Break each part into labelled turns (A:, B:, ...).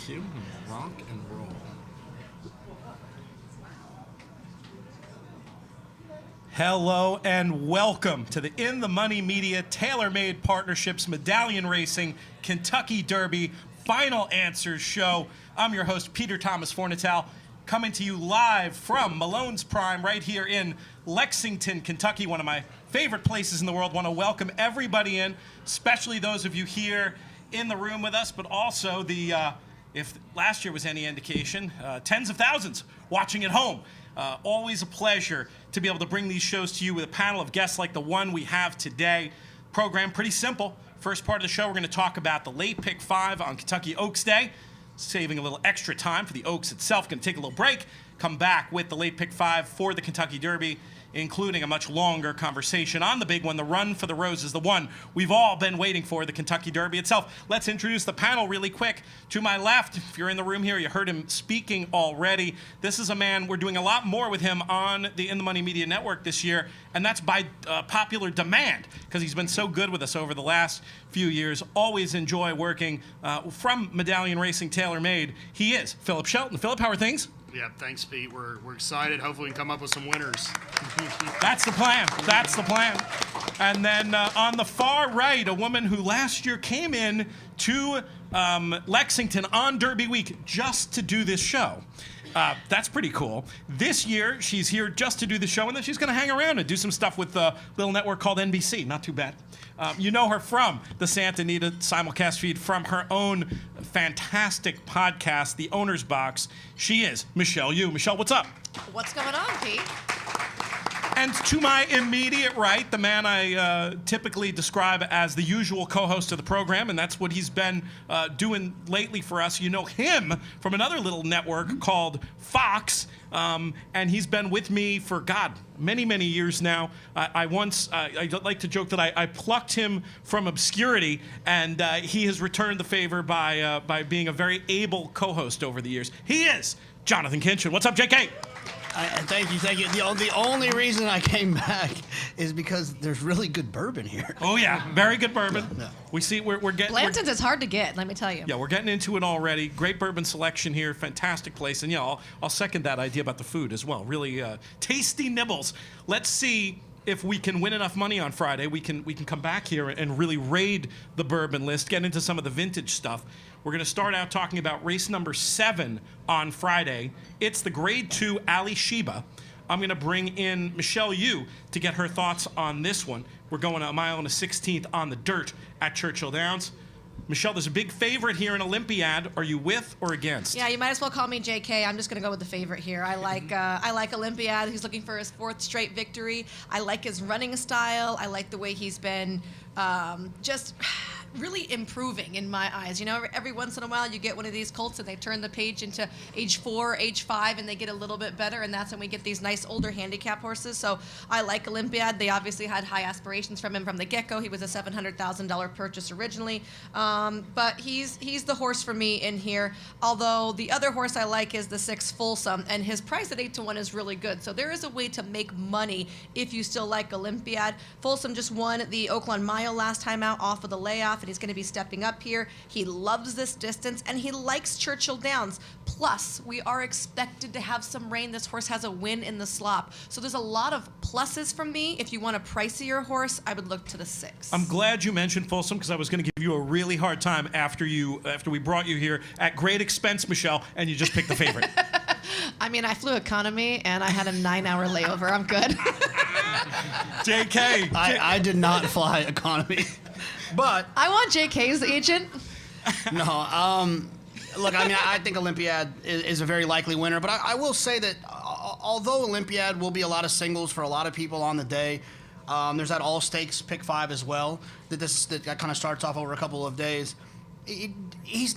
A: cue. Rock and roll. Hello and welcome to the In the Money Media Tailor-Made Partnerships Medallion Racing Kentucky Derby Final Answers Show. I'm your host, Peter Thomas Fornatale, coming to you live from Malone's Prime right here in Lexington, Kentucky, one of my favorite places in the world. Want to welcome everybody in, especially those of you here in the room with us, but also the, if last year was any indication, tens of thousands watching at home. Always a pleasure to be able to bring these shows to you with a panel of guests like the one we have today. Program pretty simple. First part of the show, we're going to talk about the late pick 5 on Kentucky Oaks Day, saving a little extra time for the Oaks itself. Going to take a little break, come back with the late pick 5 for the Kentucky Derby, including a much longer conversation on the big one, the Run for the Roses, the one we've all been waiting for, the Kentucky Derby itself. Let's introduce the panel really quick. To my left, if you're in the room here, you heard him speaking already. This is a man, we're doing a lot more with him on the In the Money Media Network this year, and that's by popular demand, because he's been so good with us over the last few years. Always enjoy working from Medallion Racing Tailor-Made. He is Phillip Shelton. Phillip, how are things?
B: Yeah, thanks, Pete. We're excited. Hopefully we can come up with some winners.
A: That's the plan. That's the plan. And then on the far right, a woman who last year came in to Lexington on Derby Week just to do this show. That's pretty cool. This year, she's here just to do the show, and then she's going to hang around and do some stuff with a little network called NBC. Not too bad. You know her from the Santa Anita simulcast feed, from her own fantastic podcast, The Owner's Box. She is Michelle Yu. Michelle, what's up?
C: What's going on, Pete?
A: And to my immediate right, the man I typically describe as the usual co-host of the program, and that's what he's been doing lately for us. You know him from another little network called Fox, and he's been with me for, God, many, many years now. I like to joke that I plucked him from obscurity, and he has returned the favor by being a very able co-host over the years. He is Jonathon Kinchen. What's up, JK?
D: Thank you. The only reason I came back is because there's really good bourbon here.
A: Oh yeah, very good bourbon. Yeah. We see we're getting.
C: Blanton's is hard to get, let me tell you.
A: Yeah, we're getting into it already. Great bourbon selection here, fantastic place, and yeah, I'll second that idea about the food as well. Really tasty nibbles. Let's see if we can win enough money on Friday. We can come back here and really raid the bourbon list, get into some of the vintage stuff. We're going to start out talking about race number 7 on Friday. It's the Grade 2 Ali Sheba. I'm going to bring in Michelle Yu to get her thoughts on this one. We're going a mile and a 16th on the dirt at Churchill Downs. Michelle, there's a big favorite here in Olympiad. Are you with or against?
C: Yeah, you might as well call me JK. I'm just going to go with the favorite here. I like Olympiad. He's looking for his 4th straight victory. I like his running style. I like the way he's been just really improving in my eyes. You know, every once in a while you get one of these colts and they turn the page into age 4, age 5, and they get a little bit better, and that's when we get these nice older handicap horses. So I like Olympiad. They obviously had high aspirations from him from the get-go. He was a $700,000 purchase originally, but he's the horse for me in here. Although the other horse I like is the 6 Folsom, and his price at 8-1 is really good. So there is a way to make money if you still like Olympiad. Folsom just won the Oaklawn Mile last time out off of the layoff, and he's going to be stepping up here. He loves this distance, and he likes Churchill Downs. Plus, we are expected to have some rain. This horse has a win in the slop. So there's a lot of pluses from me. If you want a pricier horse, I would look to the 6.
A: I'm glad you mentioned Folsom, because I was going to give you a really hard time after we brought you here at great expense, Michelle, and you just picked the favorite.
C: I mean, I flew economy, and I had a 9-hour layover. I'm good.
A: JK.
D: I did not fly economy. But
C: I want JK's agent.
D: No, look, I mean, I think Olympiad is a very likely winner. But I will say that although Olympiad will be a lot of singles for a lot of people on the day, there's that all-stakes pick 5 as well. That kind of starts off over a couple of days. He's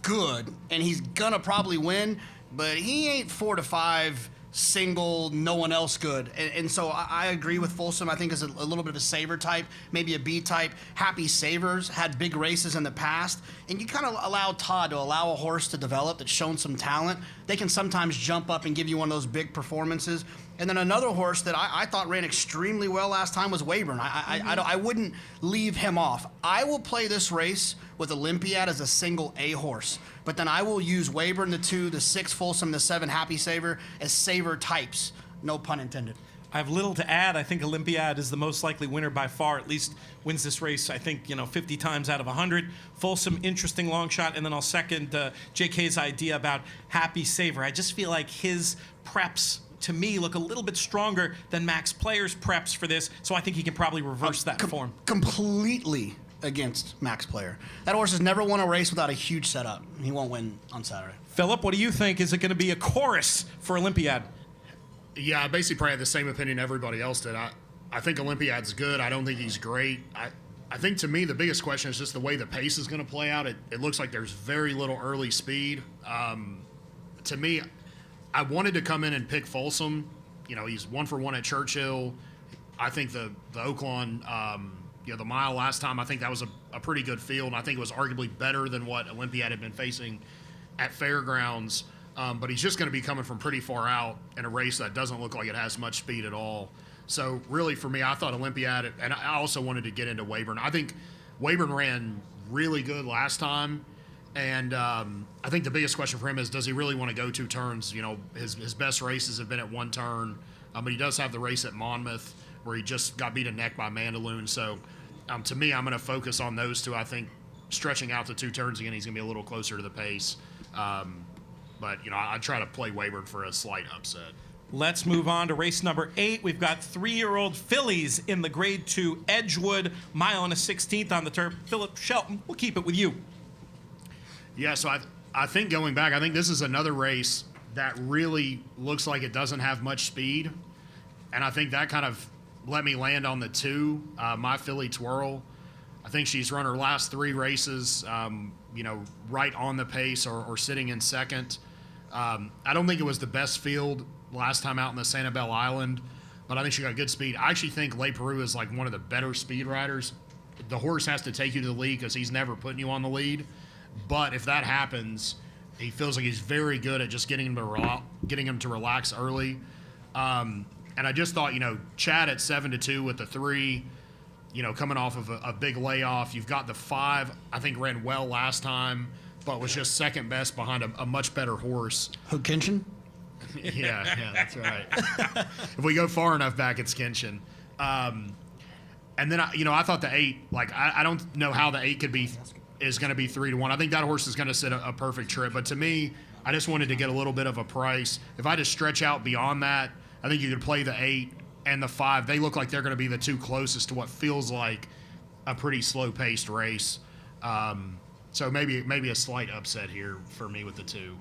D: good, and he's gonna probably win, but he ain't 4 to 5 single, no one else good. And so I agree with Folsom. I think is a little bit of a saver type, maybe a B type. Happy Savers had big races in the past, and you kind of allow Todd to allow a horse to develop that's shown some talent. They can sometimes jump up and give you one of those big performances. And then another horse that I thought ran extremely well last time was Weyburn. I wouldn't leave him off. I will play this race with Olympiad as a single A horse, but then I will use Weyburn, the 2, the 6 Folsom, the 7 Happy Saver as saver types. No pun intended.
A: I have little to add. I think Olympiad is the most likely winner by far, at least wins this race, I think, 50 times out of 100. Folsom, interesting long shot. And then I'll second JK's idea about Happy Saver. I just feel like his preps, to me, look a little bit stronger than Max Player's preps for this. So I think he can probably reverse that form.
D: Completely against Max Player. That horse has never won a race without a huge setup. He won't win on Saturday.
A: Phillip, what do you think? Is it going to be a chorus for Olympiad?
B: Yeah, I basically probably had the same opinion everybody else did. I think Olympiad's good. I don't think he's great. I think, to me, the biggest question is just the way the pace is going to play out. It looks like there's very little early speed. To me, I wanted to come in and pick Folsom. He's 1 for 1 at Churchill. I think the Oaklawn, the mile last time, I think that was a pretty good field, and I think it was arguably better than what Olympiad had been facing at Fairgrounds. But he's just going to be coming from pretty far out in a race that doesn't look like it has much speed at all. So really, for me, I thought Olympiad, and I also wanted to get into Weyburn. I think Weyburn ran really good last time, and I think the biggest question for him is, does he really want to go 2 turns? His best races have been at 1 turn, but he does have the race at Monmouth where he just got beat a neck by Mandaloon. So to me, I'm going to focus on those 2. I think stretching out to 2 turns again, he's going to be a little closer to the pace. But, I try to play Weyburn for a slight upset.
A: Let's move on to race number 8. We've got 3-year-old fillies in the Grade 2 Edgewood, mile and a 16th on the turf. Phillip Shelton, we'll keep it with you.
B: Yeah, so I think going back, I think this is another race that really looks like it doesn't have much speed. And I think that kind of let me land on the 2, My Filly Twirl. I think she's run her last 3 races, right on the pace or sitting in second. I don't think it was the best field last time out in the Sanibel Island, but I think she got good speed. I actually think Le Peru is like one of the better speed riders. The horse has to take you to the lead because he's never putting you on the lead. But if that happens, he feels like he's very good at just getting him to relax early. And I just thought, Chad at 7-2 with the 3, coming off of a big layoff. You've got the 5, I think ran well last time, but was just second best behind a much better horse.
D: Kinchen?
B: Yeah, that's right. If we go far enough back, it's Kinchen. And then, I thought the 8, I don't know how the 8 is going to be 3-1. I think that horse is going to sit a perfect trip. But to me, I just wanted to get a little bit of a price. If I just stretch out beyond that, I think you could play the 8 and the 5. They look like they're going to be the 2 closest to what feels like a pretty slow-paced race. So maybe a slight upset here for me with the 2.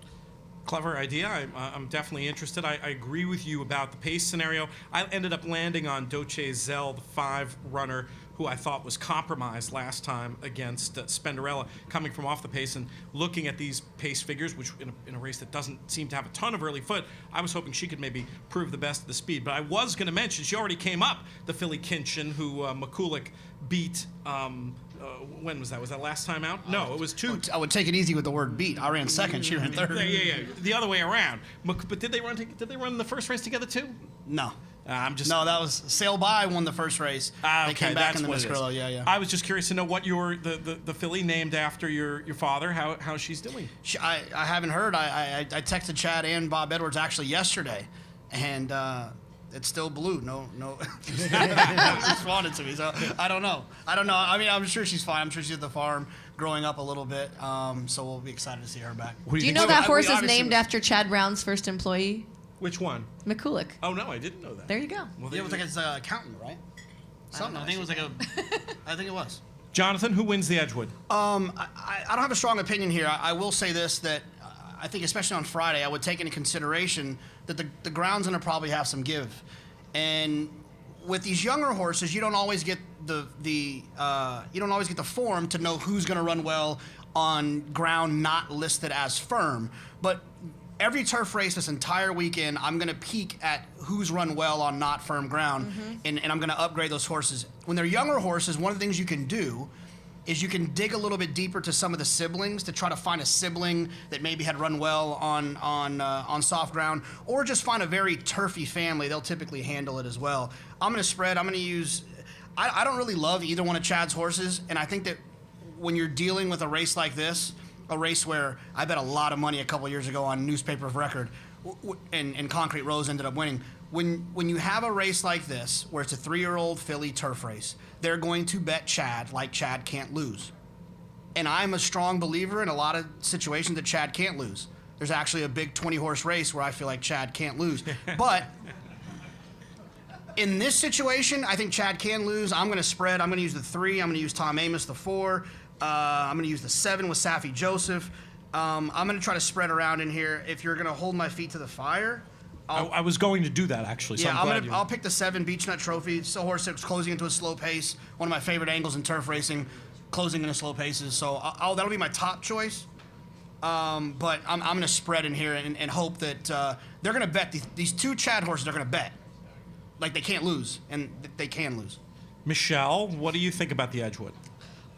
A: Clever idea. I'm definitely interested. I agree with you about the pace scenario. I ended up landing on Doce Zell, the 5 runner, who I thought was compromised last time against Spenderella, coming from off the pace and looking at these pace figures, which in a race that doesn't seem to have a ton of early foot, I was hoping she could maybe prove the best of the speed. But I was going to mention, she already came up, the filly Kinchen, who McCulloch beat. When was that? Was that last time out? No, it was 2.
D: I would take it easy with the word beat. I ran second, she ran third.
A: Yeah. The other way around. But did they run the first race together too?
D: No.
A: No,
D: that was Sail By won the first race. They came back in the Miss Grillo. Yeah.
A: I was just curious to know what the filly named after your father, how she's doing.
D: I haven't heard. I texted Chad and Bob Edwards actually yesterday, and it's still blue. No, responded to me. So I don't know. I mean, I'm sure she's fine. I'm sure she's at the farm growing up a little bit. So we'll be excited to see her back.
C: Do you know that horse is named after Chad Brown's first employee?
A: Which one?
C: McCulloch.
A: Oh no, I didn't know that.
C: There you go.
D: Well, it was like his accountant, right? Something. I think it was I think it was.
A: Jonathan, who wins the Edgewood?
D: I don't have a strong opinion here. I will say this, that I think especially on Friday, I would take into consideration that the ground's going to probably have some give. And with these younger horses, you don't always get the form to know who's going to run well on ground not listed as firm. But every turf race this entire weekend, I'm going to peek at who's run well on not firm ground, and I'm going to upgrade those horses. When they're younger horses, one of the things you can do is you can dig a little bit deeper to some of the siblings to try to find a sibling that maybe had run well on soft ground, or just find a very turfy family. They'll typically handle it as well. I'm going to spread. I'm going to use. I don't really love either one of Chad's horses, and I think that when you're dealing with a race like this, a race where I bet a lot of money a couple years ago on Newspaper of Record, and Concrete Rose ended up winning. When you have a race like this, where it's a 3-year-old filly turf race, they're going to bet Chad like Chad can't lose. And I'm a strong believer in a lot of situations that Chad can't lose. There's actually a big 20-horse race where I feel like Chad can't lose. But in this situation, I think Chad can lose. I'm going to spread. I'm going to use the 3. I'm going to use Tom Amos, the 4. I'm going to use the 7 with Safi Joseph. I'm going to try to spread around in here. If you're going to hold my feet to the fire,
A: I was going to do that, actually. So
D: yeah, I'll pick the 7 Beechnut Trophy. It's a horse that's closing into a slow pace. One of my favorite angles in turf racing, closing into slow paces. So that'll be my top choice. But I'm going to spread in here and hope that they're going to bet. These 2 Chad horses are going to bet. Like they can't lose, and they can lose.
A: Michelle, what do you think about the Edgewood?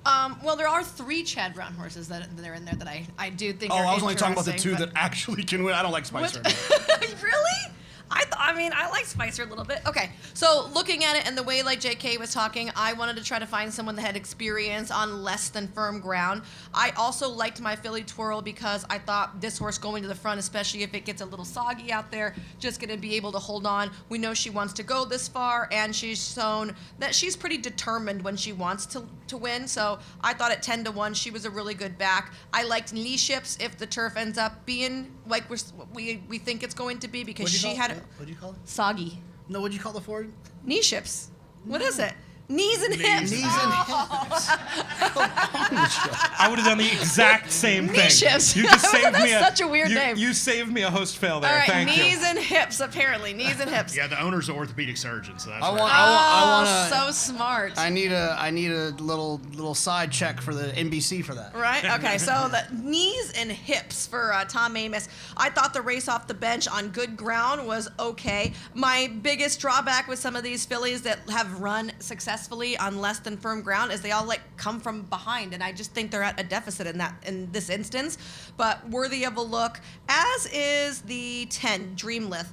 C: Well, there are 3 Chad Brown horses that are in there that I do think are
D: I was only talking about the 2
C: interesting,
D: that actually can win. I don't like Spicer.
C: Really? I like Spicer a little bit. Okay, so looking at it and the way like JK was talking, I wanted to try to find someone that had experience on less than firm ground. I also liked my Philly Twirl because I thought this horse going to the front, especially if it gets a little soggy out there, just going to be able to hold on. We know she wants to go this far, and she's shown that she's pretty determined when she wants to win. So I thought at 10-1, she was a really good back. I liked knee ships if the turf ends up being like we think it's going to be, because she had
D: What'd you call it?
C: soggy.
D: No, what'd you call the Ford?
C: Knee ships. What is it? Knees and hips.
D: Knees and hips.
A: I would have done the exact same thing.
C: Knee shifts.
A: You just saved
C: That's
A: me
C: such a weird name.
A: You saved me a host fail there.
C: All right,
A: Thank you.
C: knees and hips, apparently. Knees and hips.
B: Yeah, the owner's an orthopedic surgeon, so that's
D: I
B: right.
D: want
C: so smart.
D: I need a little side check for the NBC for that.
C: Right? Okay, so the knees and hips for Tom Amos. I thought the race off the bench on good ground was okay. My biggest drawback with some of these fillies that have run successfully on less than firm ground is they all come from behind, and I just think they're at a deficit in this instance. But worthy of a look, as is the 10 Dreamlith.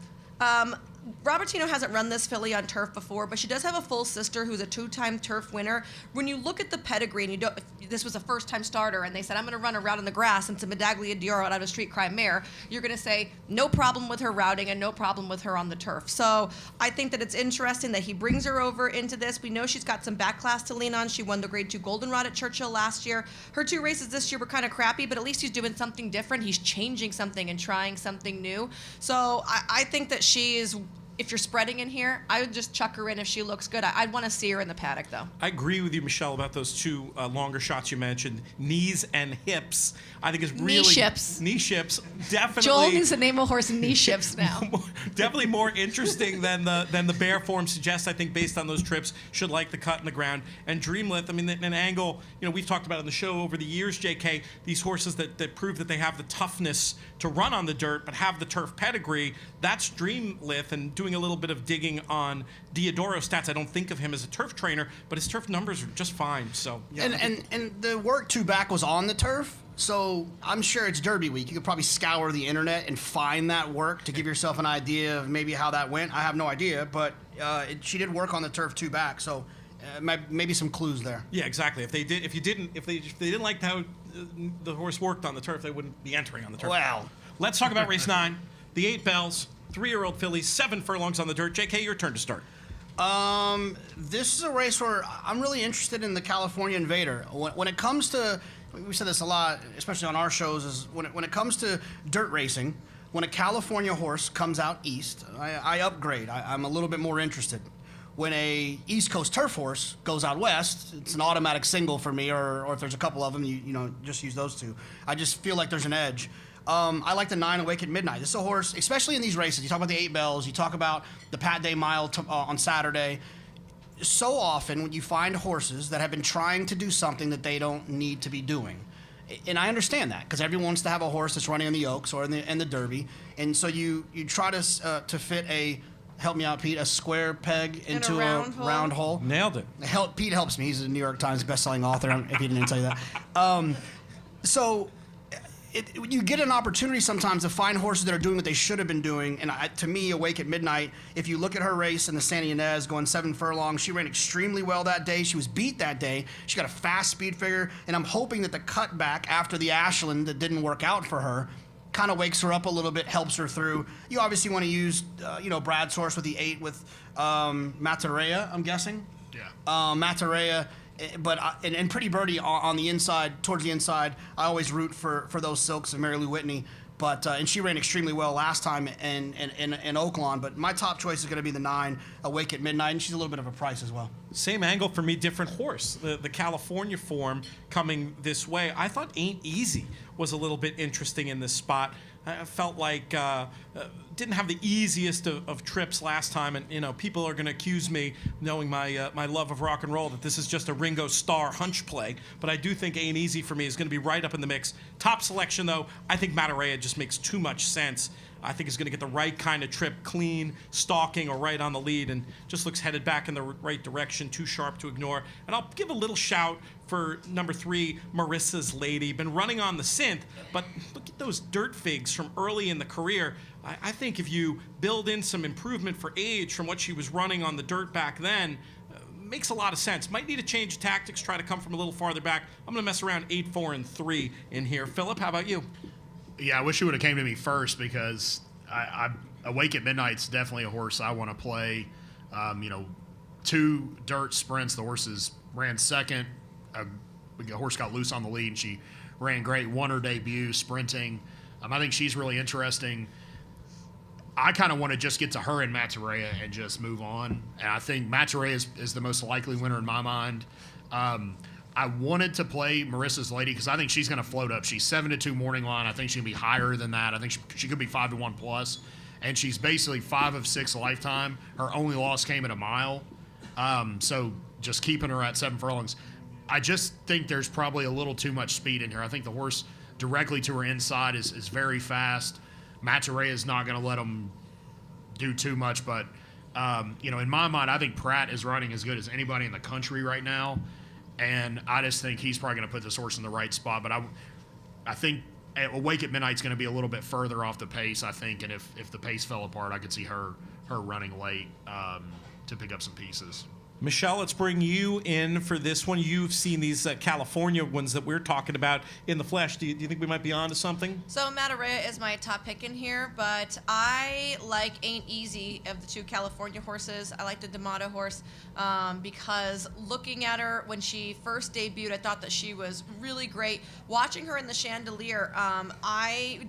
C: Robertino hasn't run this filly on turf before, but she does have a full sister who's a 2-time turf winner. When you look at the pedigree, and if this was a first-time starter, and they said, I'm going to run a route in the grass, and it's a Medaglia d'Oro out of a street cry mare, you're going to say, no problem with her routing and no problem with her on the turf. So I think that it's interesting that he brings her over into this. We know she's got some back class to lean on. She won the Grade 2 Goldenrod at Churchill last year. Her 2 races this year were kind of crappy, but at least he's doing something different. He's changing something and trying something new. So I think that she is... If you're spreading in here, I would just chuck her in if she looks good. I'd want to see her in the paddock, though.
A: I agree with you, Michelle, about those 2 longer shots you mentioned. Knees and hips, I think is really...
C: Knee ships.
A: Knee ships, definitely...
C: Joel needs to name a horse knee ships now.
A: Definitely more interesting than the bare form suggests, I think, based on those trips. Should like the cut in the ground. And Dreamlith, I mean, an angle, we've talked about on the show over the years, JK, these horses that prove that they have the toughness to run on the dirt, but have the turf pedigree. That's Dreamlith, and doing a little bit of digging on Diodoro stats. I don't think of him as a turf trainer, but his turf numbers are just fine. So yeah.
D: And the work 2 back was on the turf, so I'm sure it's Derby week. You could probably scour the internet and find that work to give yourself an idea of maybe how that went. I have no idea, but she did work on the turf 2 back, so maybe some clues there.
A: Yeah, exactly. If they didn't like how the horse worked on the turf, they wouldn't be entering on the turf.
D: Well,
A: let's talk about race 9. The 8 bells, 3-year-old fillies, 7 furlongs on the dirt. JK, your turn to start.
D: This is a race where I'm really interested in the California Invader. When it comes to, we said this a lot, especially on our shows, is when it comes to dirt racing, when a California horse comes out east, I upgrade. I'm a little bit more interested. When a East Coast turf horse goes out west, it's an automatic single for me, or if there's a couple of them, you just use those 2. I just feel like there's an edge. I like the 9 Awake at Midnight. This is a horse, especially in these races. You talk about the 8 bells. You talk about the Pat Day Mile on Saturday. So often when you find horses that have been trying to do something that they don't need to be doing. And I understand that, because everyone wants to have a horse that's running in the Oaks or in the Derby. And so you try to fit a help me out, Pete, a square peg
C: In a
D: into
C: round hole?
A: Nailed it.
D: Pete helps me. He's a New York Times bestselling author, if he didn't tell you that. So you get an opportunity sometimes to find horses that are doing what they should have been doing. And to me, Awake at Midnight, if you look at her race in the Santa Ynez going 7 furlongs, she ran extremely well that day. She was beat that day. She got a fast speed figure. And I'm hoping that the cutback after the Ashland that didn't work out for her kind of wakes her up a little bit, helps her through. You obviously want to use, Brad's horse with the 8 with Matarea, I'm guessing.
B: Yeah.
D: Matarea, but and Pretty Birdie on the inside, towards the inside. I always root for those silks of Mary Lou Whitney. But and she ran extremely well last time in Oaklawn. But my top choice is going to be the 9, Awake at Midnight, and she's a little bit of a price as well.
A: Same angle for me, different horse. The California form coming this way. I thought Ain't Easy was a little bit interesting in this spot. I felt like didn't have the easiest of trips last time, and people are going to accuse me, knowing my love of rock and roll, that this is just a Ringo Starr hunch play. But I do think Ain't Easy for me is going to be right up in the mix. Top selection though, I think Matarea just makes too much sense. I think he's going to get the right kind of trip, clean, stalking, or right on the lead, and just looks headed back in the right direction, too sharp to ignore. And I'll give a little shout for number 3, Marissa's Lady. Been running on the synth, but look at those dirt figs from early in the career. I think if you build in some improvement for age from what she was running on the dirt back then, makes a lot of sense. Might need to change tactics, try to come from a little farther back. I'm going to mess around 8, 4, and 3 in here. Phillip, how about you?
B: Yeah, I wish you would have came to me first, because I Awake at Midnight's definitely a horse I want to play. 2 dirt sprints, the horses ran second. The horse got loose on the lead, and she ran great. Won her debut sprinting. I think she's really interesting. I kind of want to just get to her and Matarea and just move on. And I think Matarea is the most likely winner in my mind. I wanted to play Marissa's Lady because I think she's going to float up. She's 7-2 morning line. I think she'll be higher than that. I think she could be 5-1 plus. And she's basically 5 of 6 lifetime. Her only loss came at a mile. So just keeping her at 7 furlongs. I just think there's probably a little too much speed in here. I think the horse directly to her inside is very fast. Matarea is not going to let him do too much. But, in my mind, I think Pratt is riding as good as anybody in the country right now. And I just think he's probably going to put this horse in the right spot. But I think Awake at Midnight's going to be a little bit further off the pace, I think. And if the pace fell apart, I could see her running late to pick up some pieces.
A: Michelle, let's bring you in for this one. You've seen these California ones that we're talking about in the flesh. Do you think we might be on to something?
C: So Matarea is my top pick in here, but I like Ain't Easy of the 2 California horses. I like the D'Amato horse because looking at her when she first debuted, I thought that she was really great. Watching her in the Chandelier, I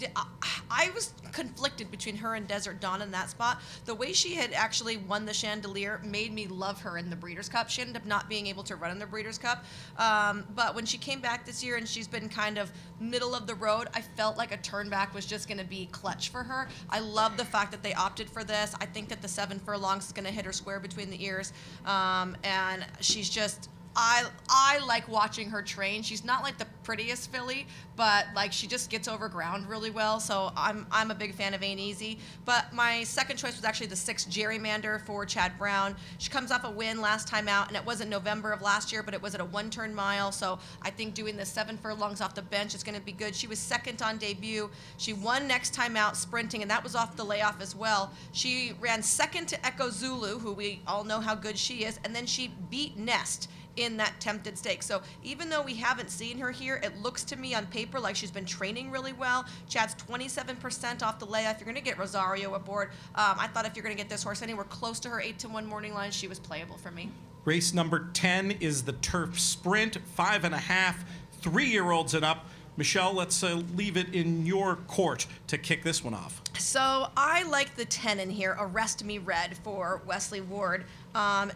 C: was conflicted between her and Desert Dawn in that spot. The way she had actually won the Chandelier made me love her in the Breeders' Cup. She ended up not being able to run in the Breeders' Cup, but when she came back this year and she's been kind of middle of the road, I felt like a turn back was just going to be clutch for her. I love the fact that they opted for this. I think that the 7 furlongs is going to hit her square between the ears, and she's just I like watching her train. She's not like the prettiest filly, but like she just gets over ground really well. So I'm a big fan of Ain't Easy. But my second choice was actually the 6 Gerrymander for Chad Brown. She comes off a win last time out, and it was in November of last year, but it was at a 1-turn mile. So I think doing the 7 furlongs off the bench is going to be good. She was second on debut. She won next time out sprinting, and that was off the layoff as well. She ran second to Echo Zulu, who we all know how good she is, and then she beat Nest in that Tempted Stake. So even though we haven't seen her here, it looks to me on paper like she's been training really well. Chad's 27% off the layoff. You're going to get Rosario aboard. I thought if you're going to get this horse anywhere close to her 8-1 morning line, she was playable for me.
A: Race number 10 is the Turf Sprint, 5.5, 3-year-olds and up. Michelle, let's leave it in your court to kick this one off.
C: So I like the 10 in here, Arrest Me Red for Wesley Ward.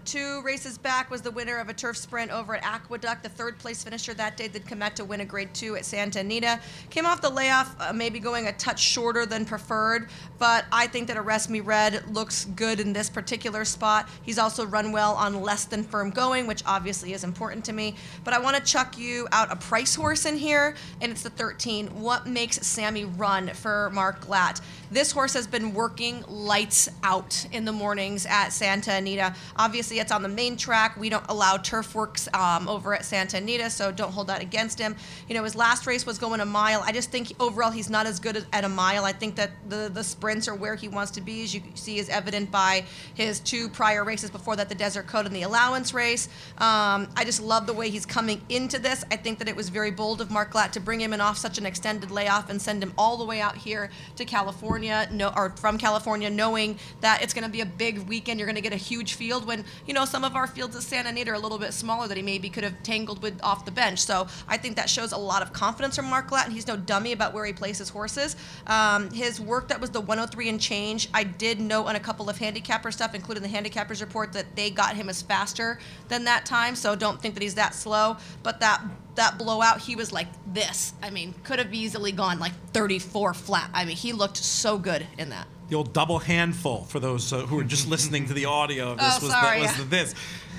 C: 2 races back was the winner of a turf sprint over at Aqueduct. The 3rd place finisher that day did come out to win a Grade 2 at Santa Anita. Came off the layoff, maybe going a touch shorter than preferred, but I think that Arrest Me Red looks good in this particular spot. He's also run well on less than firm going, which obviously is important to me. But I want to chuck you out a price horse in here, and it's the 13. What Makes Sammy Run for Mark Glatt. This horse has been working lights out in the mornings at Santa Anita. Obviously, it's on the main track. We don't allow turf works over at Santa Anita, so don't hold that against him. You know, his last race was going a mile. I just think overall he's not as good at a mile. I think that the sprints are where he wants to be, as you see is evident by his 2 prior races before that, the Desert Code and the Allowance race. I just love the way he's coming into this. I think that it was very bold of Mark Glatt to bring him in off such an extended layoff and send him all the way out here to California, from California, knowing that it's going to be a big weekend. You're going to get a huge field when, you know, some of our fields at Santa Anita are a little bit smaller that he maybe could have tangled with off the bench. So I think that shows a lot of confidence from Mark Glatt, and he's no dummy about where he places horses. His work, that was the 103 and change. I did note on a couple of handicapper stuff, including the handicappers report, that they got him as faster than that time, so don't think that he's that slow. But that blowout, he was like this. I mean, could have easily gone like 34 flat. I mean, he looked so good in that.
A: The old double handful for those who are just listening to the audio of this was this.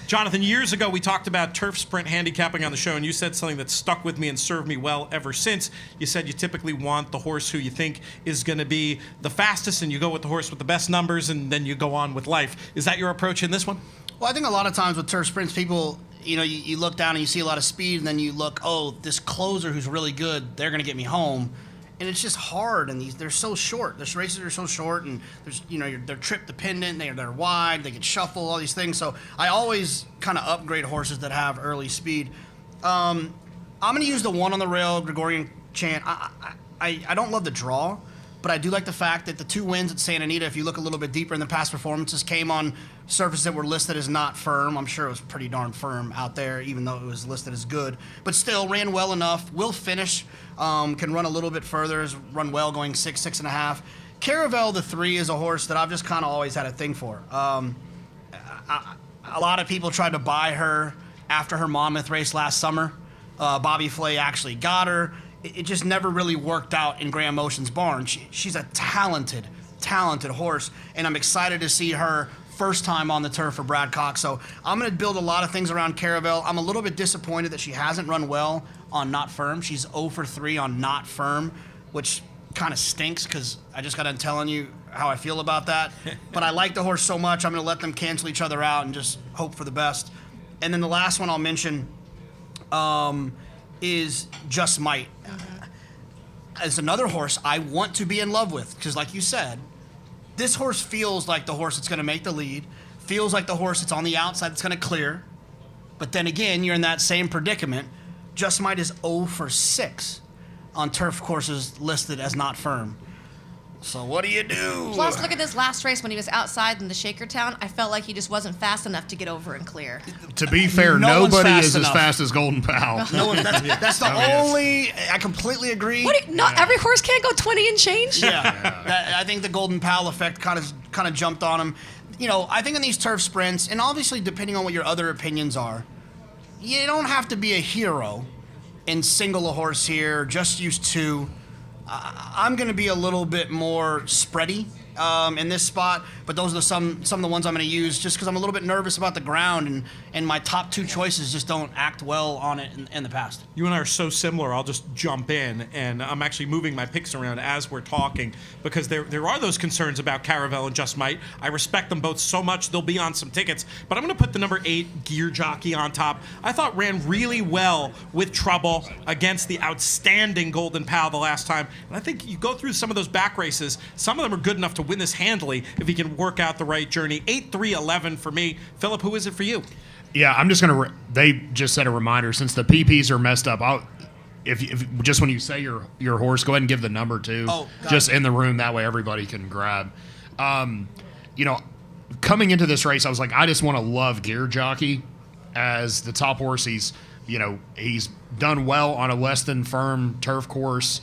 A: Jonathan, years ago we talked about turf sprint handicapping on the show, and you said something that stuck with me and served me well ever since. You said you typically want the horse who you think is going to be the fastest, and you go with the horse with the best numbers, and then you go on with life. Is that your approach in this one?
D: Well, I think a lot of times with turf sprints, people, you know, you look down and you see a lot of speed, and then you look, oh, this closer who's really good, they're going to get me home. And it's just hard, and they're so short. The races are so short, and there's, you know, they're trip dependent. They're wide. They get shuffle. All these things. So I always kind of upgrade horses that have early speed. I'm going to use the 1 on the rail Gregorian Chant. I don't love the draw, but I do like the fact that the 2 wins at Santa Anita, if you look a little bit deeper in the past performances, came on surfaces that were listed as not firm. I'm sure it was pretty darn firm out there, even though it was listed as good. But still, ran well enough. Will finish. Can run a little bit further. Has run well, going 6.5. Caravel, the 3, is a horse that I've just kind of always had a thing for. A lot of people tried to buy her after her Monmouth race last summer. Bobby Flay actually got her. It just never really worked out in Graham Motion's barn. She's a talented horse, and I'm excited to see her first time on the turf for Brad Cox. So I'm going to build a lot of things around Caravel. I'm a little bit disappointed that she hasn't run well on not firm. She's 0 for 3 on not firm, which kind of stinks because I just got done telling you how I feel about that. But I like the horse so much, I'm going to let them cancel each other out and just hope for the best. And then the last one I'll mention is Just Might. As another horse I want to be in love with, because like you said, this horse feels like the horse that's going to make the lead, feels like the horse that's on the outside that's going to clear. But then again, you're in that same predicament. Just Might is 0 for 6 on turf courses listed as not firm. So what do you do?
C: Plus, look at this last race when he was outside in the Shakertown. I felt like he just wasn't fast enough to get over and clear.
B: To be fair, nobody is as fast as Golden Pal.
D: No one, that's the only. I completely agree.
C: Not every horse can't go 20 and change.
D: Yeah, I think the Golden Pal effect kind of jumped on him. You know, I think in these turf sprints, and obviously depending on what your other opinions are, you don't have to be a hero and single a horse here. Just use 2. I'm going to be a little bit more spready in this spot, but those are some of the ones I'm going to use just because I'm a little bit nervous about the ground, and my top 2 choices just don't act well on it in the past.
A: You and I are so similar, I'll just jump in, and I'm actually moving my picks around as we're talking because there are those concerns about Caravel and Just Might. I respect them both so much, they'll be on some tickets, but I'm going to put the number 8 Gear Jockey on top. I thought ran really well with trouble against the outstanding Golden Pal the last time, and I think you go through some of those back races, some of them are good enough to win this handily if he can work out the right journey. 8-3-11 for me. Phillip, who is it for you?
B: Yeah, I'm just going to they just set a reminder since the PPs are messed up. If just when you say your horse, go ahead and give the number too. Just in the room, that way everybody can grab. You know, coming into this race, I was like, I just want to love Gear Jockey as the top horse. He's done well on a less than firm turf course.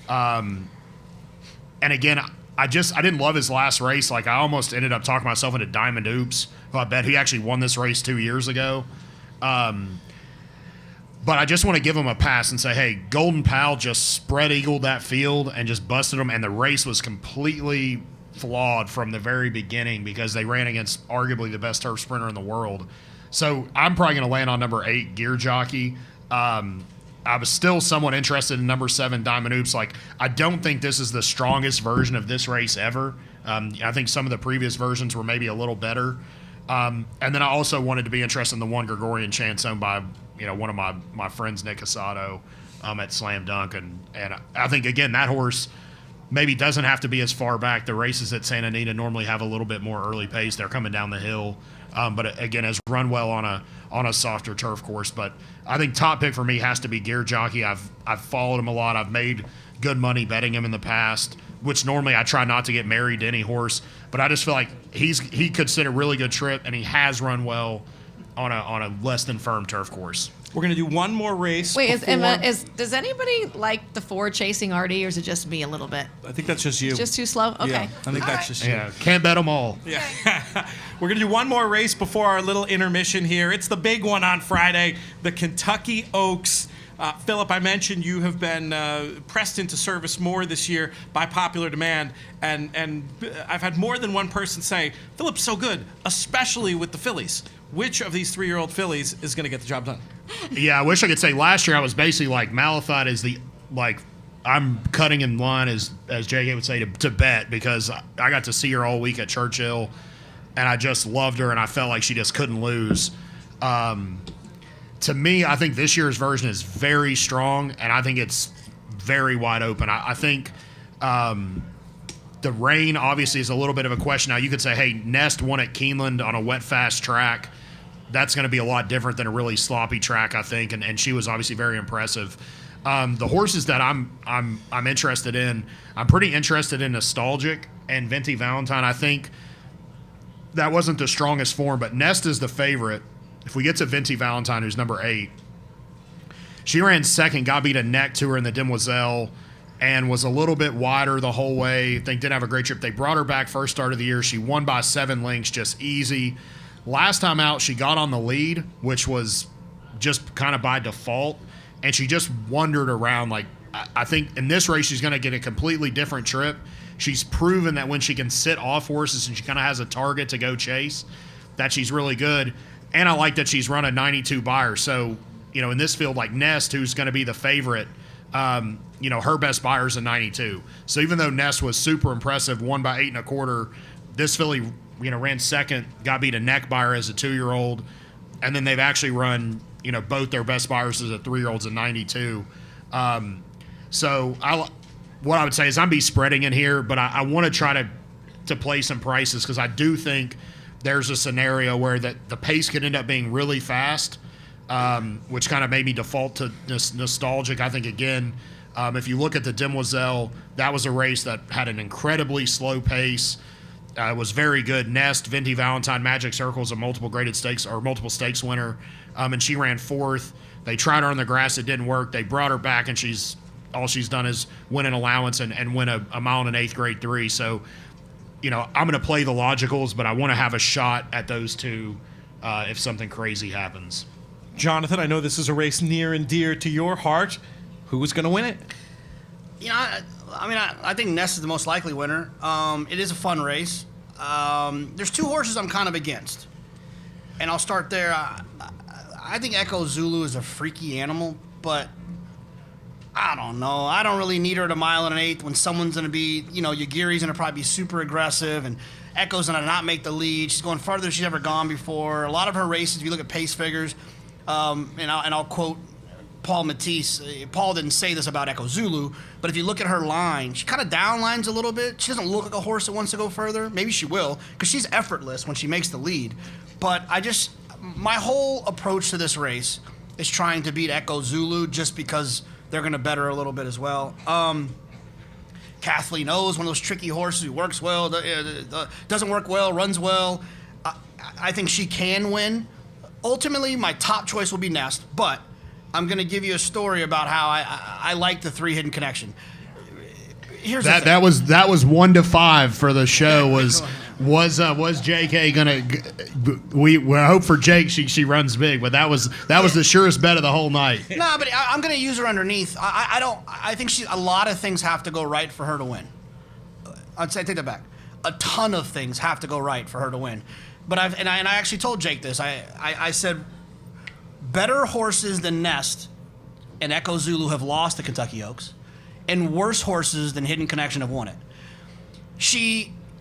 B: And again, I didn't love his last race. Like, I almost ended up talking myself into Diamond Oops, who I bet he actually won this race 2 years ago. But I just want to give him a pass and say, hey, Golden Pal just spread eagled that field and just busted him, and the race was completely flawed from the very beginning because they ran against arguably the best turf sprinter in the world. So I'm probably going to land on number 8, Gear Jockey. I was still somewhat interested in number 7, Diamond Oops. Like, I don't think this is the strongest version of this race ever. I think some of the previous versions were maybe a little better. And then I also wanted to be interested in the 1 Gregorian Chance owned by, one of my friends, Nick Casado, at Slam Dunk. And I think, again, that horse maybe doesn't have to be as far back. The races at Santa Anita normally have a little bit more early pace. They're coming down the hill. But again, has run well on a softer turf course. But I think top pick for me has to be Gear Jockey. I've followed him a lot. I've made good money betting him in the past, which normally I try not to get married to any horse. But I just feel like he could sit a really good trip, and he has run well on a less than firm turf course.
A: We're going to do one more race.
C: Wait,
A: before-
C: does anybody like the 4 chasing Artie, or is it just me a little bit?
A: I think that's just you.
C: Just too slow? Okay.
A: Yeah, I think that's just you.
B: Yeah, can't bet them all.
A: Yeah. We're going to do one more race before our little intermission here. It's the big one on Friday, the Kentucky Oaks. Phillip, I mentioned you have been pressed into service more this year by popular demand, and I've had more than one person say, Phillip's so good, especially with the fillies. Which of these 3-year-old fillies is going to get the job done?
B: Yeah, I wish I could say last year I was basically like Malathite is I'm cutting in line, as JK would say, to bet, because I got to see her all week at Churchill, and I just loved her, and I felt like she just couldn't lose. To me, I think this year's version is very strong, and I think it's very wide open. I think the rain obviously is a little bit of a question. Now, you could say, hey, Nest won at Keeneland on a wet, fast track. That's going to be a lot different than a really sloppy track, I think, and she was obviously very impressive. The horses that I'm interested in, I'm pretty interested in Nostalgic and Vinci Valentine. I think that wasn't the strongest form, but Nest is the favorite. If we get to Vinci Valentine, who's number 8, she ran second, got beat a neck to her in the Demoiselle, and was a little bit wider the whole way. I think didn't have a great trip. They brought her back first start of the year. She won by 7 lengths, just easy. Last time out, she got on the lead, which was just kind of by default, and she just wandered around. Like, I think in this race, she's going to get a completely different trip. She's proven that when she can sit off horses and she kind of has a target to go chase, that she's really good. And I like that she's run a 92 buyer. So, in this field, like Nest, who's going to be the favorite, her best buyer is a 92. So even though Nest was super impressive, won by 8 1/4, this filly, ran second, got beat a neck buyer as a 2-year-old, and then they've actually run, both their best buyers as a 3-year-olds a 92. So what I would say is I'm be spreading in here, but I want to try to play some prices, because I do think there's a scenario where the pace could end up being really fast, which kind of made me default to Nostalgic. I think, again, if you look at the Demoiselle, that was a race that had an incredibly slow pace. It was very good. Nest, Vinci Valentine, Magic Circle is a multiple stakes winner, and she ran 4th. They tried her on the grass. It didn't work. They brought her back, and all she's done is win an allowance and win a mile and an 8th grade 3. So, I'm going to play the logicals, but I want to have a shot at those two if something crazy happens.
A: Jonathan, I know this is a race near and dear to your heart. Who is going to win it?
D: I think Ness is the most likely winner. It is a fun race. There's 2 horses I'm kind of against, and I'll start there. I think Echo Zulu is a freaky animal, but I don't know. I don't really need her at a mile and an 8th when someone's going to be, Yagiri's going to probably be super aggressive, and Echo's going to not make the lead. She's going farther than she's ever gone before. A lot of her races, if you look at pace figures, and I'll quote Paul Matisse. Paul didn't say this about Echo Zulu, but if you look at her line, she kind of downlines a little bit. She doesn't look like a horse that wants to go further. Maybe she will, because she's effortless when she makes the lead. But my whole approach to this race is trying to beat Echo Zulu, just because they're going to bet her a little bit as well. Kathleen O is one of those tricky horses who works well, doesn't work well, runs well. I think she can win. Ultimately, my top choice will be Nest, but I'm going to give you a story about how I like the 3 Hidden Connection. here's the thing.
B: that was 1 to 5 for the show. Was JK gonna? We hope for Jake she runs big, but that was the surest bet of the whole night.
D: No, but I'm gonna use her underneath. I think a lot of things have to go right for her to win. I'd say take that back. A ton of things have to go right for her to win. But I actually told Jake this. I said better horses than Nest and Echo Zulu have lost to Kentucky Oaks, and worse horses than Hidden Connection have won it.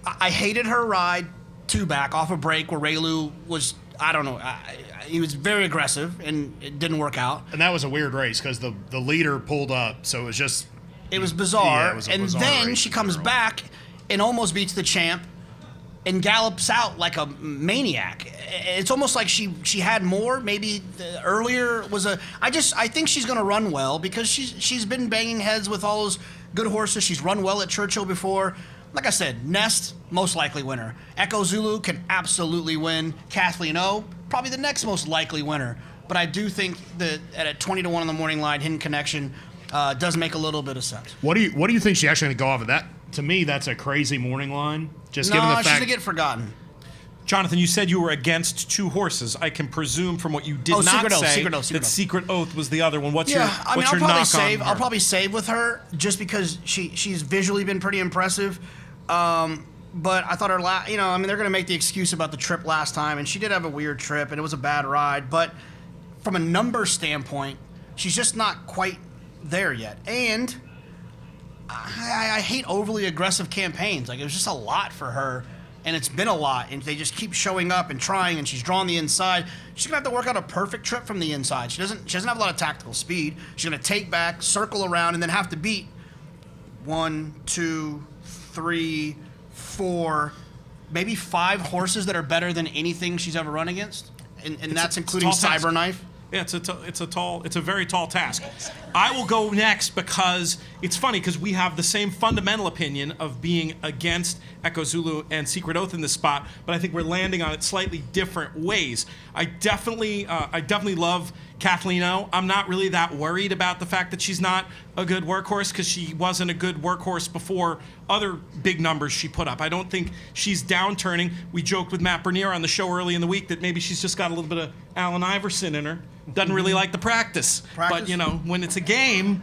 D: I hated her ride 2-back off a break where Raylu was, I don't know, he was very aggressive and it didn't work out.
B: And that was a weird race because the leader pulled up, so it was just...
D: It was bizarre.
B: Yeah, it was a
D: and
B: bizarre
D: then
B: race
D: she
B: in
D: comes
B: general.
D: back and almost beats the champ and gallops out like a maniac. It's almost like she had more. Maybe earlier was a... I think she's going to run well because she's been banging heads with all those good horses. She's run well at Churchill before. Like I said, Nest, most likely winner. Echo Zulu can absolutely win. Kathleen O, probably the next most likely winner. But I do think that at a 20 to 1 on the morning line, Hidden Connection does make a little bit of sense.
B: What do you think she's actually going to go off of that? To me, that's a crazy morning line. Just given the fact
D: she's going to get forgotten.
A: Jonathan, you said you were against 2 horses. I can presume from what you did not
D: Secret Oath,
A: say
D: Secret Oath, Secret
A: that
D: Oath.
A: Secret Oath was the other one. What's your
D: I'll
A: knock
D: probably
A: on
D: save.
A: her?
D: I'll probably save with her just because she's visually been pretty impressive. But I thought her they're going to make the excuse about the trip last time, and she did have a weird trip, and it was a bad ride. But from a number standpoint, she's just not quite there yet. And I hate overly aggressive campaigns. Like, it was just a lot for her, and it's been a lot, and they just keep showing up and trying, and she's drawn the inside. She's gonna have to work out a perfect trip from the inside. She doesn't have a lot of tactical speed. She's gonna take back, circle around, and then have to beat 1, 2, 3, 4, maybe 5 horses that are better than anything she's ever run against, and that's including
A: tall task.
C: Uh-huh.
D: Cyberknife.
A: Yeah, it's a very tall task. I will go next because it's funny because we have the same fundamental opinion of being against Echo Zulu and Secret Oath in this spot, but I think we're landing on it slightly different ways. I definitely love Kathleen O. I'm not really that worried about the fact that she's not a good workhorse because she wasn't a good workhorse before other big numbers she put up. I don't think she's downturning. We joked with Matt Bernier on the show early in the week that maybe she's just got a little bit of Allen Iverson in her. Doesn't really like the practice. But, when it's a game,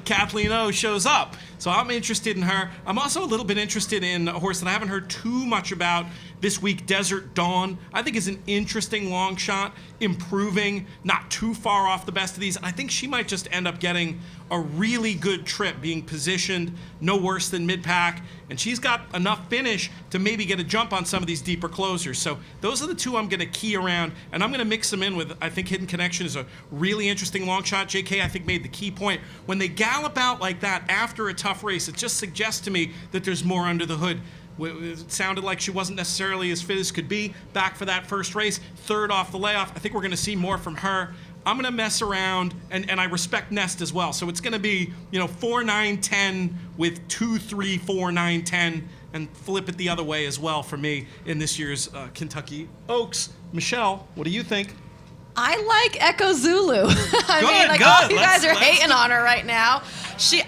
A: Kathleen O shows up. So I'm interested in her. I'm also a little bit interested in a horse that I haven't heard too much about this week, Desert Dawn. I think is an interesting long shot, improving, not too far off the best of these. And I think she might just end up getting a really good trip, being positioned no worse than mid-pack. And she's got enough finish to maybe get a jump on some of these deeper closers. So those are the 2 I'm going to key around. And I'm going to mix them in with, I think Hidden Connection is a really interesting long shot. JK, I think, made the key point. When they gallop out like that after a tough race, it just suggests to me that there's more under the hood. It sounded like she wasn't necessarily as fit as could be back for that first race, 3rd off the layoff. I think we're going to see more from her. I'm going to mess around, and I respect Nest as well. So it's going to be, 4, 9, 10 with 2, 3, 4, 9, 10, and flip it the other way as well for me in this year's Kentucky Oaks. Michelle, what do you think?
C: I like Echo Zulu. All
A: Good.
C: you guys are
A: Let's-
C: hating on her right now. She,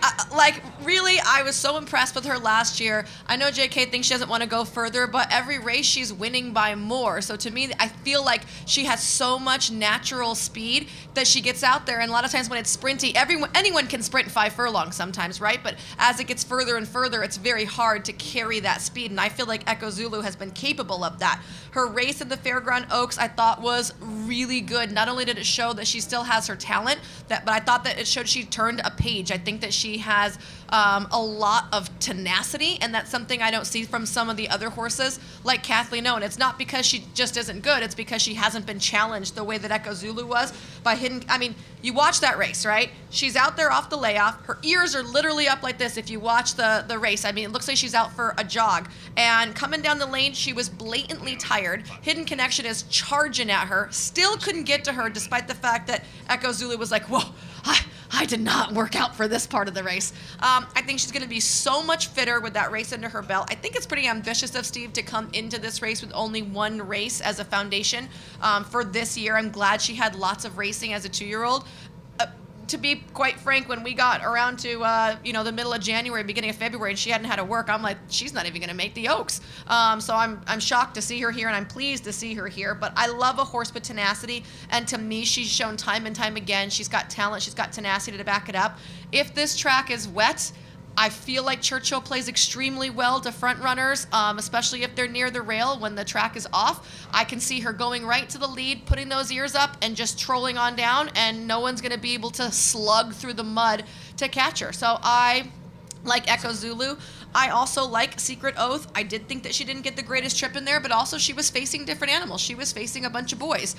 C: really, I was so impressed with her last year. I know JK thinks she doesn't want to go further, but every race she's winning by more. So to me, I feel like she has so much natural speed that she gets out there. And a lot of times when it's sprinty, anyone can sprint 5 furlongs sometimes, right? But as it gets further and further, it's very hard to carry that speed. And I feel like Echo Zulu has been capable of that. Her race in the Fairground Oaks, I thought, was really good. Not only did it show that she still has her talent, but I thought that it showed she turned a page. I think that she has a lot of tenacity, and that's something I don't see from some of the other horses like Kathleen O. And it's not because she just isn't good, it's because she hasn't been challenged the way that Echo Zulu was by Hidden. I mean, you watch that race, right? She's out there off the layoff. Her ears are literally up like this if you watch the race. I mean, it looks like she's out for a jog. And coming down the lane, she was blatantly tired. Hidden Connection is charging at her, still couldn't get to her despite the fact that Echo Zulu was like, whoa, I did not work out for this part of the race. I think she's going to be so much fitter with that race under her belt. I think it's pretty ambitious of Steve to come into this race with only 1 race as a foundation for this year. I'm glad she had lots of racing as a 2-year-old. to be quite frank, when we got around to the middle of January, beginning of February, and she hadn't had to work, I'm like, she's not even going to make the Oaks. So I'm shocked to see her here, and I'm pleased to see her here. But I love a horse with tenacity, and to me, she's shown time and time again she's got talent, she's got tenacity to back it up. If this track is wet, I feel like Churchill plays extremely well to front runners, especially if they're near the rail when the track is off. I can see her going right to the lead, putting those ears up, and just trolling on down, and no one's going to be able to slug through the mud to catch her. So I like Echo Zulu. I also like Secret Oath. I did think that she didn't get the greatest trip in there, but also she was facing different animals. She was facing a bunch of boys.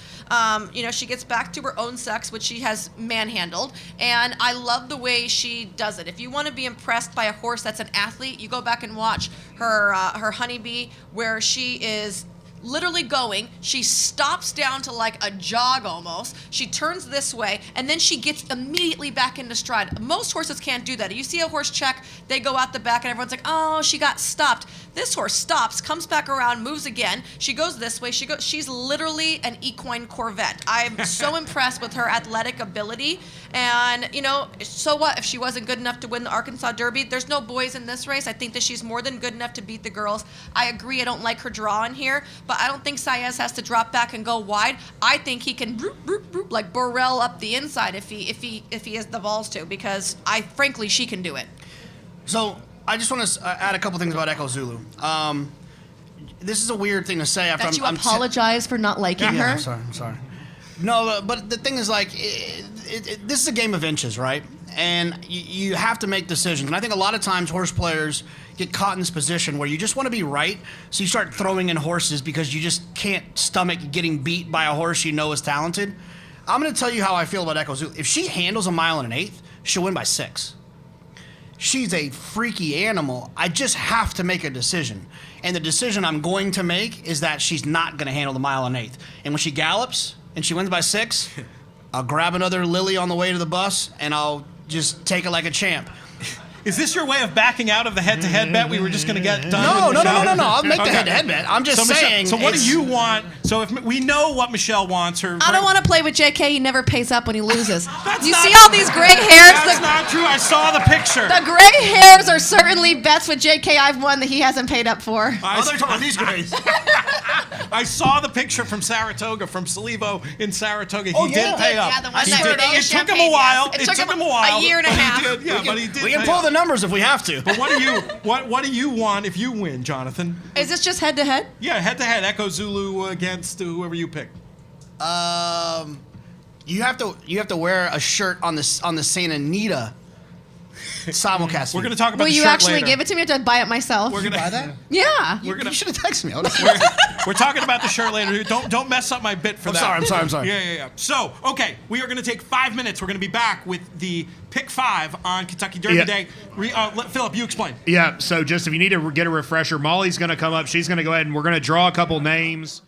C: She gets back to her own sex, which she has manhandled, and I love the way she does it. If you want to be impressed by a horse that's an athlete, you go back and watch her Honeybee, where she is literally going. She stops down to like a jog almost. She turns this way, and then she gets immediately back into stride. Most horses can't do that. You see a horse check, they go out the back, and everyone's like, oh, she got stopped. This horse stops, comes back around, moves again. She goes this way. She's literally an equine Corvette. I'm so impressed with her athletic ability. And, so what if she wasn't good enough to win the Arkansas Derby? There's no boys in this race. I think that she's more than good enough to beat the girls. I agree, I don't like her draw in here, but I don't think Saez has to drop back and go wide. I think he can like Burrell up the inside if he has the balls to, because frankly, she can do it.
D: So I just want to add a couple things about Echo Zulu. This is a weird thing to say after
C: that you apologize for not liking her.
D: I'm sorry. No, but the thing is, like, this is a game of inches, right? And you have to make decisions. And I think a lot of times horse players get caught in this position where you just want to be right, so you start throwing in horses because you just can't stomach getting beat by a horse you know is talented. I'm going to tell you how I feel about Echo Zulu. If she handles a mile and an eighth, she'll win by 6. She's a freaky animal. I just have to make a decision. And the decision I'm going to make is that she's not going to handle the mile and an eighth. And when she gallops and she wins by 6, I'll grab another Lily on the way to the bus, and I'll just take it like a champ.
A: Is this your way of backing out of the head-to-head bet we were just going to get done?
D: No. I'll make the head-to-head bet. I'm just saying.
A: So what do you want? So if we know what Michelle wants,
C: I don't want to play with JK. He never pays up when he loses.
A: That's
C: you
A: not
C: see
A: true.
C: all these gray hairs?
A: That's not true. I saw the picture.
C: The gray hairs are certainly bets with JK I've won that he hasn't paid up for.
D: They're talking about these guys.
A: I saw the picture from Saratoga, from Salivo in Saratoga.
D: Oh,
A: He
D: yeah.
A: did pay up.
C: Yeah, the one
A: He
C: that
A: did.
C: we ate
A: It took him
C: champagne,
A: a while.
C: yes.
A: It took him a while.
C: A year and a
A: but
C: half.
A: He did. But he did.
D: We can
A: pay
D: pull
A: up.
D: the numbers if we have to.
A: But what do you want if you win, Jonathan?
C: Is this just head to head?
A: Yeah, head-to-head, Echo Zulu against whoever you pick.
D: You have to wear a shirt on the Santa Anita simulcast.
A: We're going to talk about
C: Will
A: the
C: you
A: shirt
C: actually
A: later.
C: give it to me, or have to buy it myself?
A: We're gonna
D: buy that?
C: Yeah.
D: You should have texted me.
A: We're talking about the shirt later. Don't mess up my bit for that.
D: I'm sorry.
A: Yeah. So, okay, we are going to take 5 minutes. We're going to be back with the pick 5 on Kentucky Derby Day. Phillip, you explain.
B: Yeah, so just if you need to get a refresher, Molly's going to come up. She's going to go ahead and we're going to draw a couple names.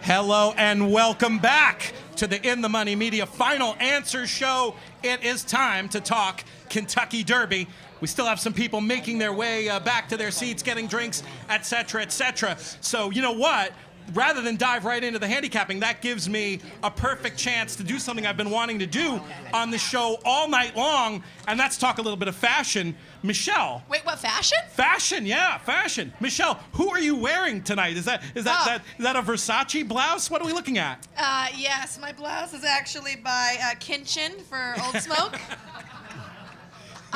A: Hello and welcome back to the In the Money Media Final Answer Show. It is time to talk Kentucky Derby. We still have some people making their way back to their seats, getting drinks, etc., etc. So you know what? Rather than dive right into the handicapping, that gives me a perfect chance to do something I've been wanting to do on the show all night long, and that's talk a little bit of fashion. Michelle.
C: Wait, what, fashion?
A: Fashion, yeah, fashion. Michelle, who are you wearing tonight? Is that a Versace blouse? What are we looking at?
C: Yes, my blouse is actually by Kinchen for Old Smoke.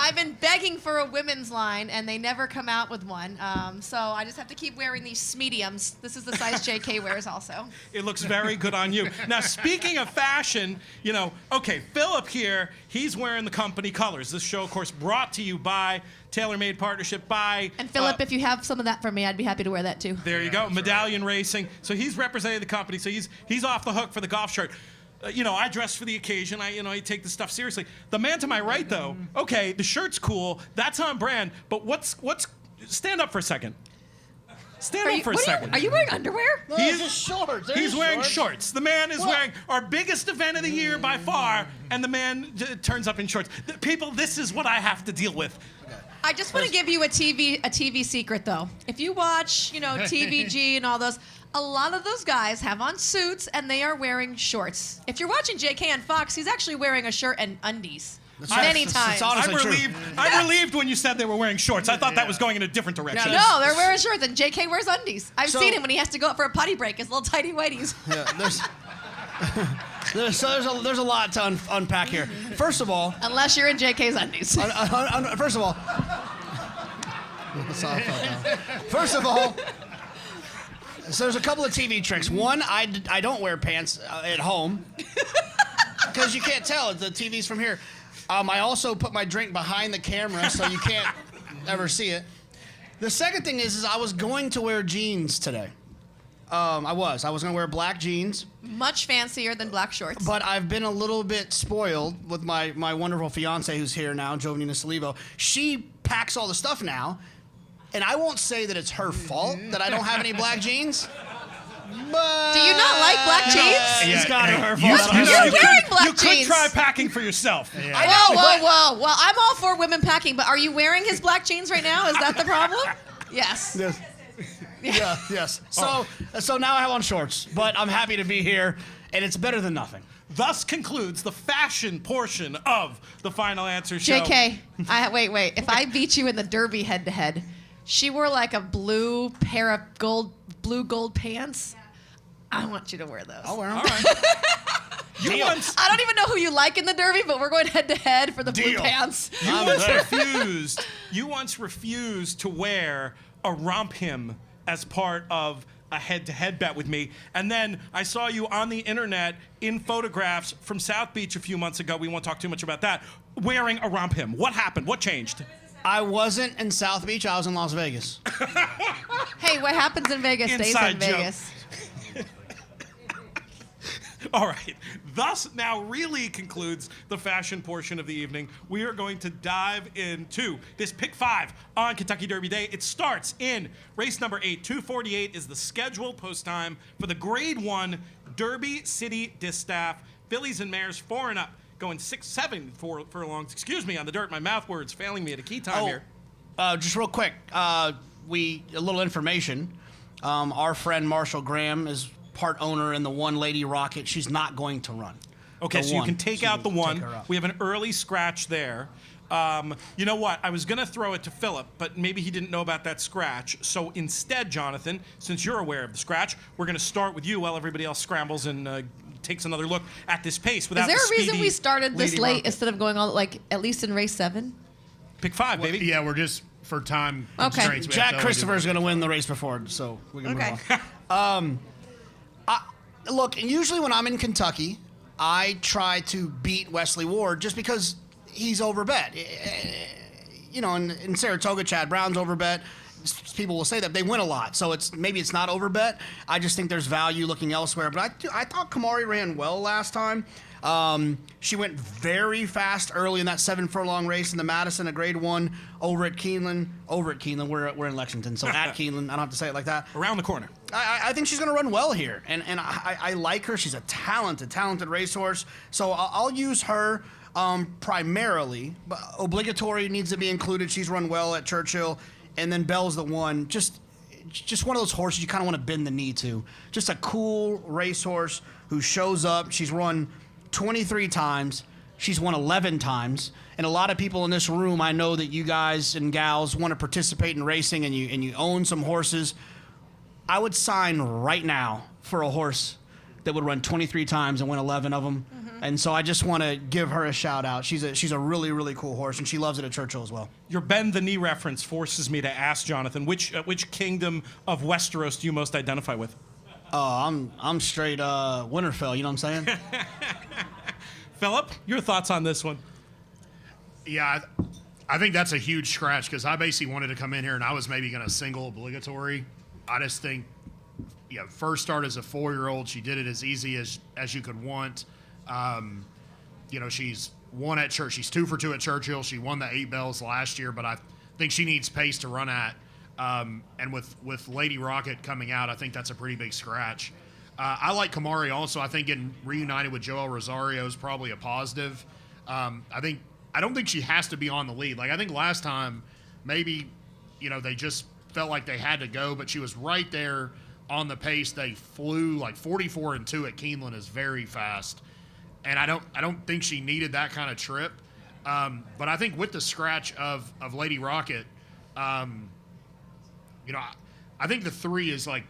C: I've been begging for a women's line, and they never come out with one. So I just have to keep wearing these mediums. This is the size JK wears also.
A: It looks very good on you. Now, speaking of fashion, okay, Phillip here, he's wearing the company colors. This show, of course, brought to you by TaylorMade Partnership by...
C: And Phillip, if you have some of that for me, I'd be happy to wear that too.
A: There you go, Medallion Racing. So he's representing the company, so he's off the hook for the golf shirt. I dress for the occasion. I take the stuff seriously. The man to my right, though, okay, the shirt's cool. That's on brand. But what's? Stand up for a second. Stand up for a second.
C: Are you wearing underwear?
D: No, it's just shorts.
A: He's wearing shorts. The man is wearing our biggest event of the year by far, and the man turns up in shorts. People, this is what I have to deal with.
C: I just want to give you a TV secret, though. If you watch, TVG and all those, a lot of those guys have on suits and they are wearing shorts. If you're watching JK on Fox, he's actually wearing a shirt and undies. Many times.
A: I'm relieved when you said they were wearing shorts. I thought that was going in a different direction.
C: No, they're wearing shorts, and JK wears undies. I've seen him when he has to go out for a potty break, his little tidy whities.
D: Yeah, there's a lot to unpack here. First of all,
C: unless you're in JK's undies.
D: First of all, so there's a couple of TV tricks. One, I don't wear pants at home because you can't tell. The TV's from here. I also put my drink behind the camera so you can't ever see it. The second thing is I was going to wear jeans today. I was going to wear black jeans.
C: Much fancier than black shorts.
D: But I've been a little bit spoiled with my wonderful fiance who's here now, Jonathon Kinchen. She packs all the stuff now, and I won't say that it's her fault that I don't have any black jeans. But
C: do you not like black jeans?
D: It's got her fault.
C: You're wearing black
A: jeans. You could try packing for yourself.
C: Yeah. Whoa. Well, I'm all for women packing, but are you wearing his black jeans right now? Is that the problem? Yes.
D: Yes. So now I have on shorts, but I'm happy to be here, and it's better than nothing.
A: Thus concludes the fashion portion of the Final Answer Show.
C: JK, wait. If I beat you in the Derby head-to-head, she wore like a blue pair of blue gold pants. I want you to wear those.
D: I'll wear them.
A: All right.
C: I don't even know who you like in the Derby, but we're going head-to-head for the blue pants.
A: You once refused to wear a romp him as part of a head-to-head bet with me. And then I saw you on the internet in photographs from South Beach a few months ago. We won't talk too much about that. Wearing a romp him. What happened? What changed?
D: I wasn't in South Beach. I was in Las Vegas.
C: Hey, what happens in Vegas stays in Vegas.
A: All right. Thus now really concludes the fashion portion of the evening. We are going to dive into this Pick 5 on Kentucky Derby Day. It starts in race number 8. 2:48 is the scheduled post time for the Grade 1 Derby City Distaff. Fillies and mares 4 and up, going 6-7 furlongs. Excuse me, on the dirt. My mouth words failing me at a key time here.
D: Just real quick, a little information. Our friend Marshall Graham is part owner in the One Lady Rocket. She's not going to run.
A: Okay, so you can take out the one. We have an early scratch there. You know what? I was going to throw it to Phillip, but maybe he didn't know about that scratch. So instead, Jonathon, since you're aware of the scratch, we're going to start with you while everybody else scrambles and takes another look at this pace. Without
C: is there a reason we started this late
A: rocket.
C: Instead of going all at least in race 7?
A: Pick 5, baby.
B: Yeah, we're just for time
C: Okay.
B: constraints.
D: Jack Christopher is going to win the race before, so we can move on. Look, usually when I'm in Kentucky, I try to beat Wesley Ward just because he's overbet. In Saratoga, Chad Brown's overbet. people will say that they win a lot, so maybe it's not overbet. I just think there's value looking elsewhere. But I thought Kamari ran well last time. She went very fast early in that 7 furlong race in the Madison, a grade 1 over at Keeneland. We're in Lexington, so at Keeneland. I don't have to say it like that.
A: Around the corner.
D: I think she's going to run well here, and I like her. She's a talented racehorse. So I'll use her primarily. But obligatory needs to be included. She's run well at Churchill, and then Belle's the one. Just one of those horses you kind of want to bend the knee to. Just a cool racehorse who shows up. She's run 23 times. She's won 11 times. And a lot of people in this room, I know that you guys and gals want to participate in racing, and you own some horses. I would sign right now for a horse that would run 23 times and win 11 of them. Mm-hmm. And so I just want to give her a shout out. She's a really, really cool horse, and she loves it at Churchill as well.
A: Your bend the knee reference forces me to ask Jonathan, which kingdom of Westeros do you most identify with?
D: Oh, I'm straight Winterfell, you know what I'm saying?
A: Phillip, your thoughts on this one?
B: Yeah, I think that's a huge scratch because I basically wanted to come in here and I was maybe going to single obligatory. I just think, first start as a 4-year-old, she did it as easy as you could want. She's won at Church. She's 2 for 2 at Churchill. She won the 8 bells last year, but I think she needs pace to run at. And with Lady Rocket coming out, I think that's a pretty big scratch. I like Kamari also. I think getting reunited with Joel Rosario is probably a positive. I don't think she has to be on the lead. Like, I think last time, maybe, they just felt like they had to go, but she was right there on the pace. They flew like 44-2 at Keeneland is very fast. And I don't think she needed that kind of trip. But I think with the scratch of Lady Rocket, I think the 3 is like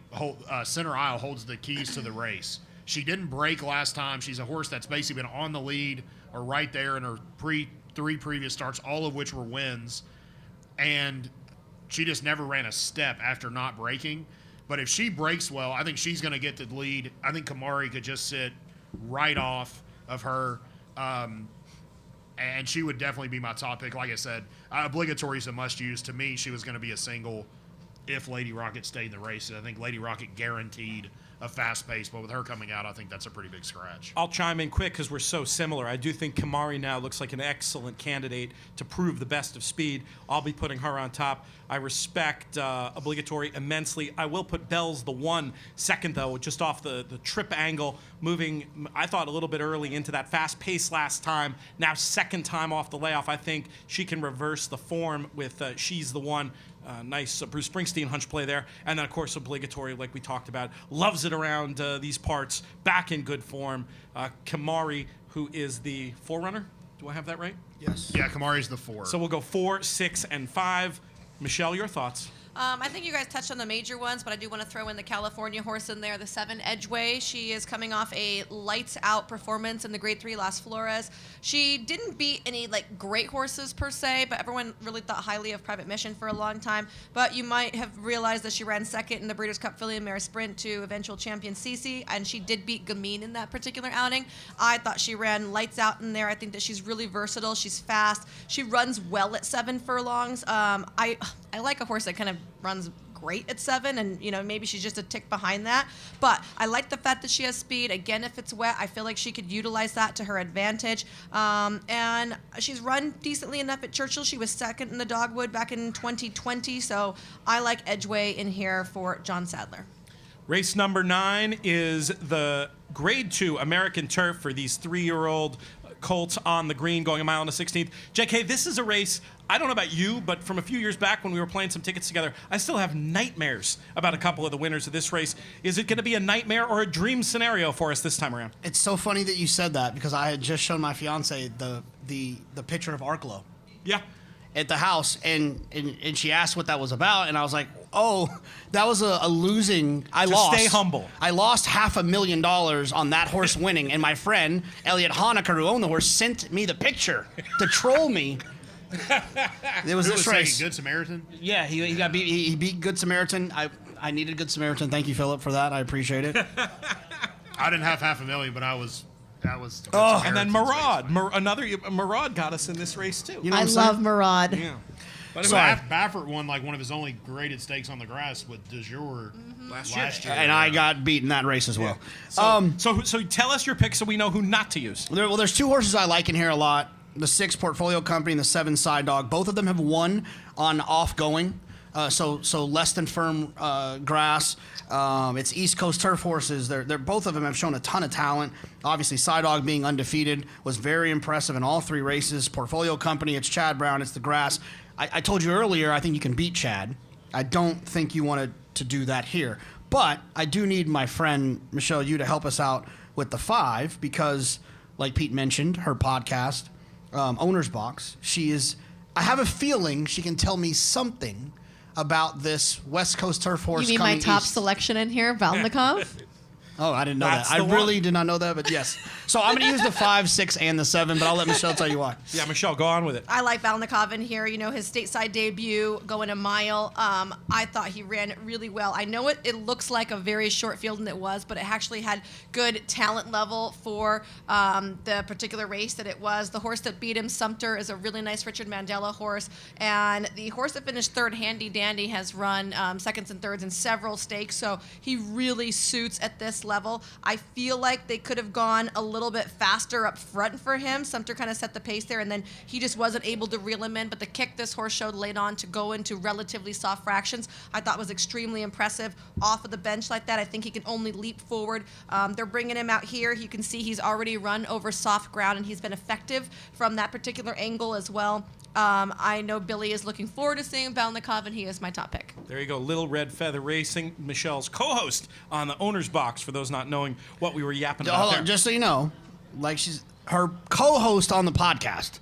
B: center aisle holds the keys to the race. She didn't break last time. She's a horse that's basically been on the lead or right there in her 3 previous starts, all of which were wins. And she just never ran a step after not breaking. But if she breaks well, I think she's going to get the lead. I think Kamari could just sit right off of her. And she would definitely be my top pick. Like I said, obligatory is a must-use. To me, she was going to be a single if Lady Rocket stayed in the race. I think Lady Rocket guaranteed a fast pace, but with her coming out, I think that's a pretty big scratch.
A: I'll chime in quick because we're so similar. I do think Kamari now looks like an excellent candidate to prove the best of speed. I'll be putting her on top. I respect obligatory immensely. I will put Belle's the 1 second, though, just off the trip angle, moving, I thought, a little bit early into that fast pace last time. Now second time off the layoff. I think she can reverse the form with She's the One. Nice Bruce Springsteen hunch play there. And then, of course, obligatory, like we talked about, loves it around these parts, back in good form. Kamari, who is the forerunner. Do I have that right?
D: Yes.
B: Yeah, Kamari's the 4.
A: So we'll go 4, 6, and 5. Michelle, your thoughts?
C: I think you guys touched on the major ones, but I do want to throw in the California horse in there, the 7 Edgeway. She is coming off a lights-out performance in the Grade 3 Las Flores. She didn't beat any great horses per se, but everyone really thought highly of Private Mission for a long time. But you might have realized that she ran second in the Breeders' Cup Filly and Mare Sprint to eventual champion Cece, and she did beat Gamine in that particular outing. I thought she ran lights out in there. I think that she's really versatile. She's fast. She runs well at 7 furlongs. I like a horse that kind of runs great at 7, and maybe she's just a tick behind that, but I like the fact that she has speed. Again, if it's wet, I feel like she could utilize that to her advantage, and she's run decently enough at Churchill. She was second in the Dogwood back in 2020, so I like Edgeway in here for John Sadler.
A: Race number 9 is the Grade 2 American Turf for these 3-year-old colts on the green going a mile and a 16th. JK, this is a race, I don't know about you, but from a few years back when we were playing some tickets together, I still have nightmares about a couple of the winners of this race. Is it going to be a nightmare or a dream scenario for us this time around?
D: It's so funny that you said that because I had just shown my fiance the picture of Arklow.
A: Yeah.
D: At the house, and she asked what that was about, and I was like, oh, that was a losing.
A: Stay humble.
D: I lost $500,000 on that horse winning, and my friend, Elliot Honecker, who owned the horse, sent me the picture to troll me. It was this race.
B: Good Samaritan?
D: Yeah, he got beat. He beat Good Samaritan. I needed Good Samaritan. Thank you, Phillip, for that. I appreciate it.
B: I didn't have $500,000, but that was.
A: And then Murad. Murad got us in this race, too.
D: You know
C: I love Murad.
A: Yeah. But
B: Baffert won like one of his only graded stakes on the grass with De Jour last year.
D: And I got beat in that race as well.
A: So tell us your picks so we know who not to use.
D: There's 2 horses I like in here a lot. The 6 Portfolio Company and the 7 Side Dog. Both of them have won on off-going. So less than firm grass. It's East Coast turf horses. They're both of them have shown a ton of talent. Obviously, Side Dog being undefeated was very impressive in all 3 races. Portfolio Company, it's Chad Brown, it's the grass. I told you earlier, I think you can beat Chad. I don't think you wanted to do that here. But I do need my friend Michelle Yu to help us out with the 5 because, like Pete mentioned, her podcast, Owner's Box, I have a feeling she can tell me something about this West Coast turf horse.
C: You mean my top
D: east.
C: selection in here, Valnikov?
D: Oh, I didn't know
A: That's
D: that.
A: the
D: I really
A: one.
D: did not know that, but yes. So I'm going to use the 5, 6, and the 7, but I'll let Michelle tell you why.
A: Yeah, Michelle, go on with it.
C: I like Valnikov in here. His stateside debut, going a mile. I thought he ran really well. I know it looks like a very short field, and it was, but it actually had good talent level for the particular race that it was. The horse that beat him, Sumter, is a really nice Richard Mandela horse. And the horse that finished 3rd, Handy Dandy, has run 2nds and 3rds in several stakes, so he really suits at this level. I feel like they could have gone a little bit faster up front for him. Sumter kind of set the pace there, and then he just wasn't able to reel him in. But the kick this horse showed late on to go into relatively soft fractions, I thought was extremely impressive. Off of the bench like that, I think he can only leap forward. They're bringing him out here. You can see he's already run over soft ground, and he's been effective from that particular angle as well. I know Billy is looking forward to seeing Valnikov, and he is my top pick.
A: There you go, Little Red Feather Racing, Michelle's co-host on the Owner's Box, for those not knowing what we were yapping about
D: Hold
A: there.
D: on, just so you know, she's her co-host on the podcast.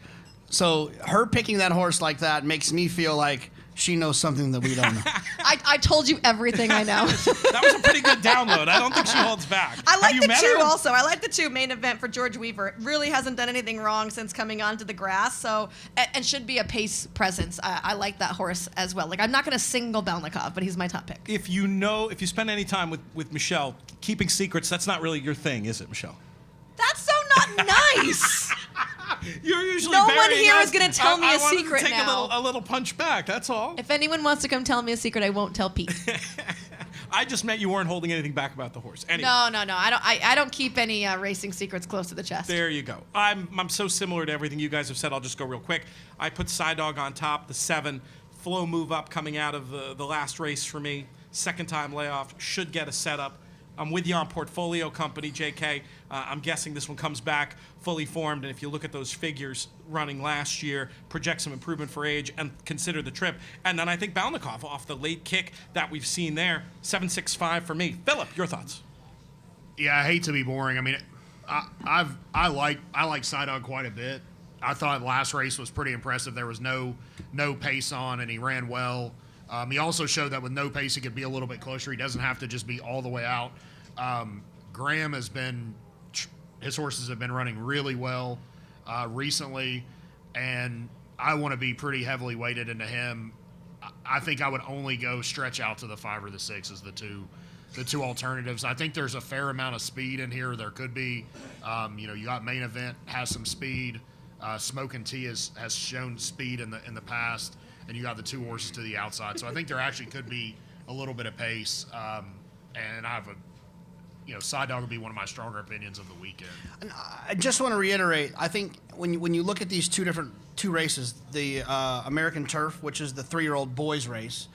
D: So her picking that horse like that makes me feel like she knows something that we don't know.
C: I told you everything I know.
A: That was a pretty good download. I don't think she holds back.
C: I like
A: Have you
C: the
A: met
C: 2
A: her?
C: also. I like the 2 main event for George Weaver. Really hasn't done anything wrong since coming onto the grass, so and should be a pace presence. I like that horse as well. I'm not going to single Valnikov, but he's my top pick.
A: If you spend any time with Michelle, keeping secrets, that's not really your thing, is it, Michelle?
C: That's so not nice.
A: You're usually
C: No one
A: burying
C: here
A: us.
C: is gonna tell me
A: I
C: a
A: wanted
C: secret
A: to take
C: now.
A: a little punch back, that's all.
C: If anyone wants to come tell me a secret, I won't tell Pete.
A: I just meant you weren't holding anything back about the horse. Anyway.
C: No. I don't keep any racing secrets close to the chest.
A: There you go. I'm so similar to everything you guys have said. I'll just go real quick. I put Side Dog on top, the 7. Flow move up coming out of the last race for me. Second time layoff. Should get a setup. I'm with you on Portfolio Company, JK. I'm guessing this one comes back fully formed, and if you look at those figures running last year, project some improvement for age, and consider the trip. And then I think Valnikov off the late kick that we've seen there, 7.65 for me. Phillip, your thoughts?
B: Yeah, I hate to be boring. I mean, I like Side Dog quite a bit. I thought last race was pretty impressive. There was no pace on, and he ran well. He also showed that with no pace, he could be a little bit closer. He doesn't have to just be all the way out. Graham his horses have been running really well recently, and I want to be pretty heavily weighted into him. I think I would only go stretch out to the 5 or the 6 as the two alternatives. I think there's a fair amount of speed in here. There could be, you got Main Event has some speed. Smoke and Tea has shown speed in the past, and you got the 2 horses to the outside. So I think there actually could be a little bit of pace, and I have Side Dog would be one of my stronger opinions of the weekend.
D: And I just want to reiterate, I think when you look at these two races, the American Turf, which is the 3-year-old boys race,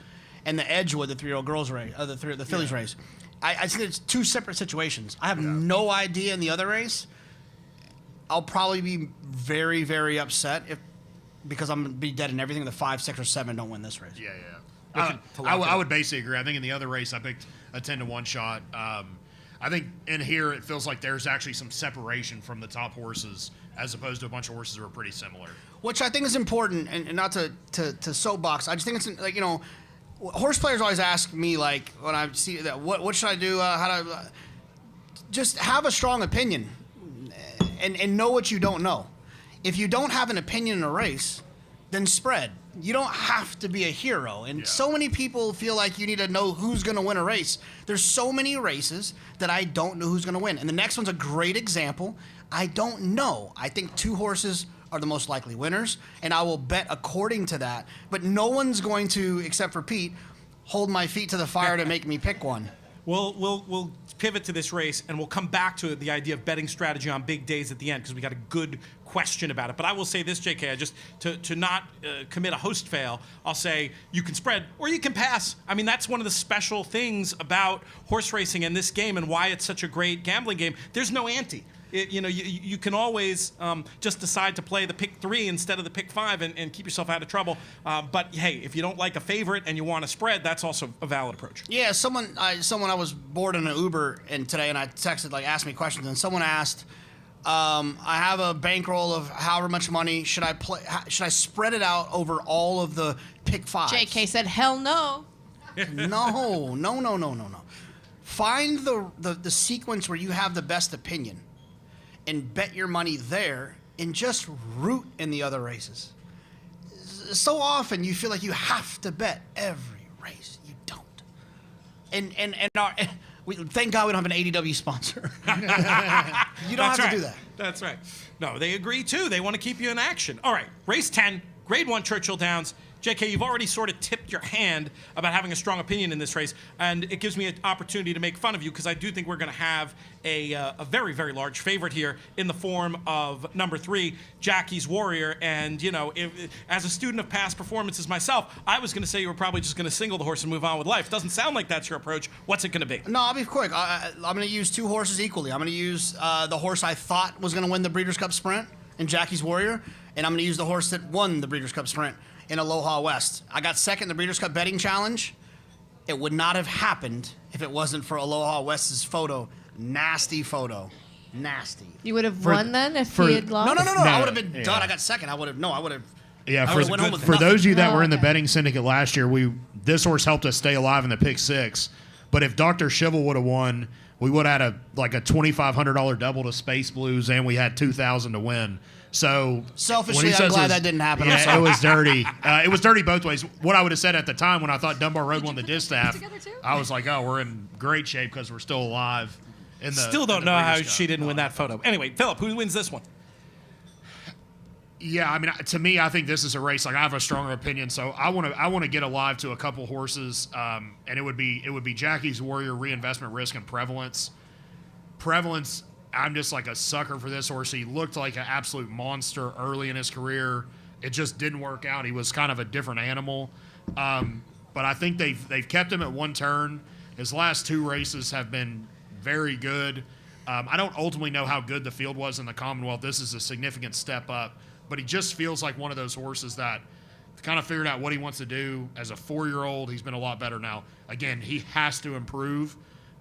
D: and the Edgewood, the 3-year-old girls race, the Phillies race, I think it's 2 separate situations. I have no idea in the other race. I'll probably be very, very upset because I'm going to be dead in everything. The 5, 6, or 7 don't win this race.
B: Yeah. I would basically agree. I think in the other race, I picked a 10-1 shot. I think in here it feels like there's actually some separation from the top horses as opposed to a bunch of horses who are pretty similar.
D: Which I think is important, and not to soapbox. I just think it's horse players always ask me when I see that what should I do? How do I just have a strong opinion and know what you don't know. If you don't have an opinion in a race, then spread. You don't have to be a hero. And so many people feel like you need to know who's going to win a race. There's so many races that I don't know who's going to win. And the next one's a great example. I don't know. I think 2 horses are the most likely winners, and I will bet according to that. But no one's going to, except for Pete, hold my feet to the fire to make me pick one.
A: We'll pivot to this race, and we'll come back to the idea of betting strategy on big days at the end because we got a good question about it. But I will say this, JK, I just to not commit a host fail, I'll say you can spread or you can pass. I mean, that's one of the special things about horse racing and this game and why it's such a great gambling game. There's no ante. You can always just decide to play the pick 3 instead of the pick 5 and keep yourself out of trouble. But hey, if you don't like a favorite and you want to spread, that's also a valid approach.
D: Yeah, someone I was bored in an Uber today, and I texted, asked me questions, and someone asked, I have a bankroll of however much money. Should I spread it out over all of the pick 5s?
C: JK said, hell no.
D: No. Find the sequence where you have the best opinion and bet your money there and just root in the other races. So often you feel like you have to bet every race. You don't. And thank God we don't have an ADW sponsor. You don't have to do that.
A: That's right. No, they agree too. They want to keep you in action. All right, race 10, Grade 1 Churchill Downs. JK, you've already sort of tipped your hand about having a strong opinion in this race, and it gives me an opportunity to make fun of you because I do think we're going to have a very, very large favorite here in the form of number 3, Jackie's Warrior. And, as a student of past performances myself, I was going to say you were probably just going to single the horse and move on with life. Doesn't sound like that's your approach. What's it going to be?
D: No, I'll be quick. I'm going to use 2 horses equally. I'm going to use the horse I thought was going to win the Breeders' Cup Sprint in Jackie's Warrior, and I'm going to use the horse that won the Breeders' Cup Sprint in Aloha West. I got second in the Breeders' Cup Betting Challenge. It would not have happened if it wasn't for Aloha West's photo. Nasty photo. Nasty.
C: You would have won then if he had lost?
D: No. I would have been done. I got second. I would have.
E: Yeah,
D: I would've went home with
E: for
D: nothing.
E: those of you that were in the
C: okay.
E: betting syndicate last year, this horse helped us stay alive in the pick 6. But if Dr. Shivel would have won, we would have had a $2,500 double to Space Blues, and we had $2,000 to win. So
D: Selfishly, I'm glad that didn't happen. I'm
E: Yeah,
D: sorry.
E: it was dirty. It was dirty both ways. What I would have said at the time when I thought Dunbar Road won the distaff,
C: together too?
E: I was like, oh, we're in great shape because we're still alive.
A: Still don't know how she didn't win that photo. Anyway, Phillip, who wins this one?
E: Yeah, I mean, to me, I think this is a race. I have a stronger opinion, so I want to get alive to a couple horses, and it would be Jackie's Warrior, Reinvestment Risk, and Prevalence. Prevalence, I'm just like a sucker for this horse. He looked like an absolute monster early in his career. It just didn't work out. He was kind of a different animal, but I think they've kept him at 1 turn. His last 2 races have been very good. I don't ultimately know how good the field was in the Commonwealth. This is a significant step up. But he just feels like one of those horses that kind of figured out what he wants to do. As a 4-year-old, he's been a lot better now. Again, he has to improve,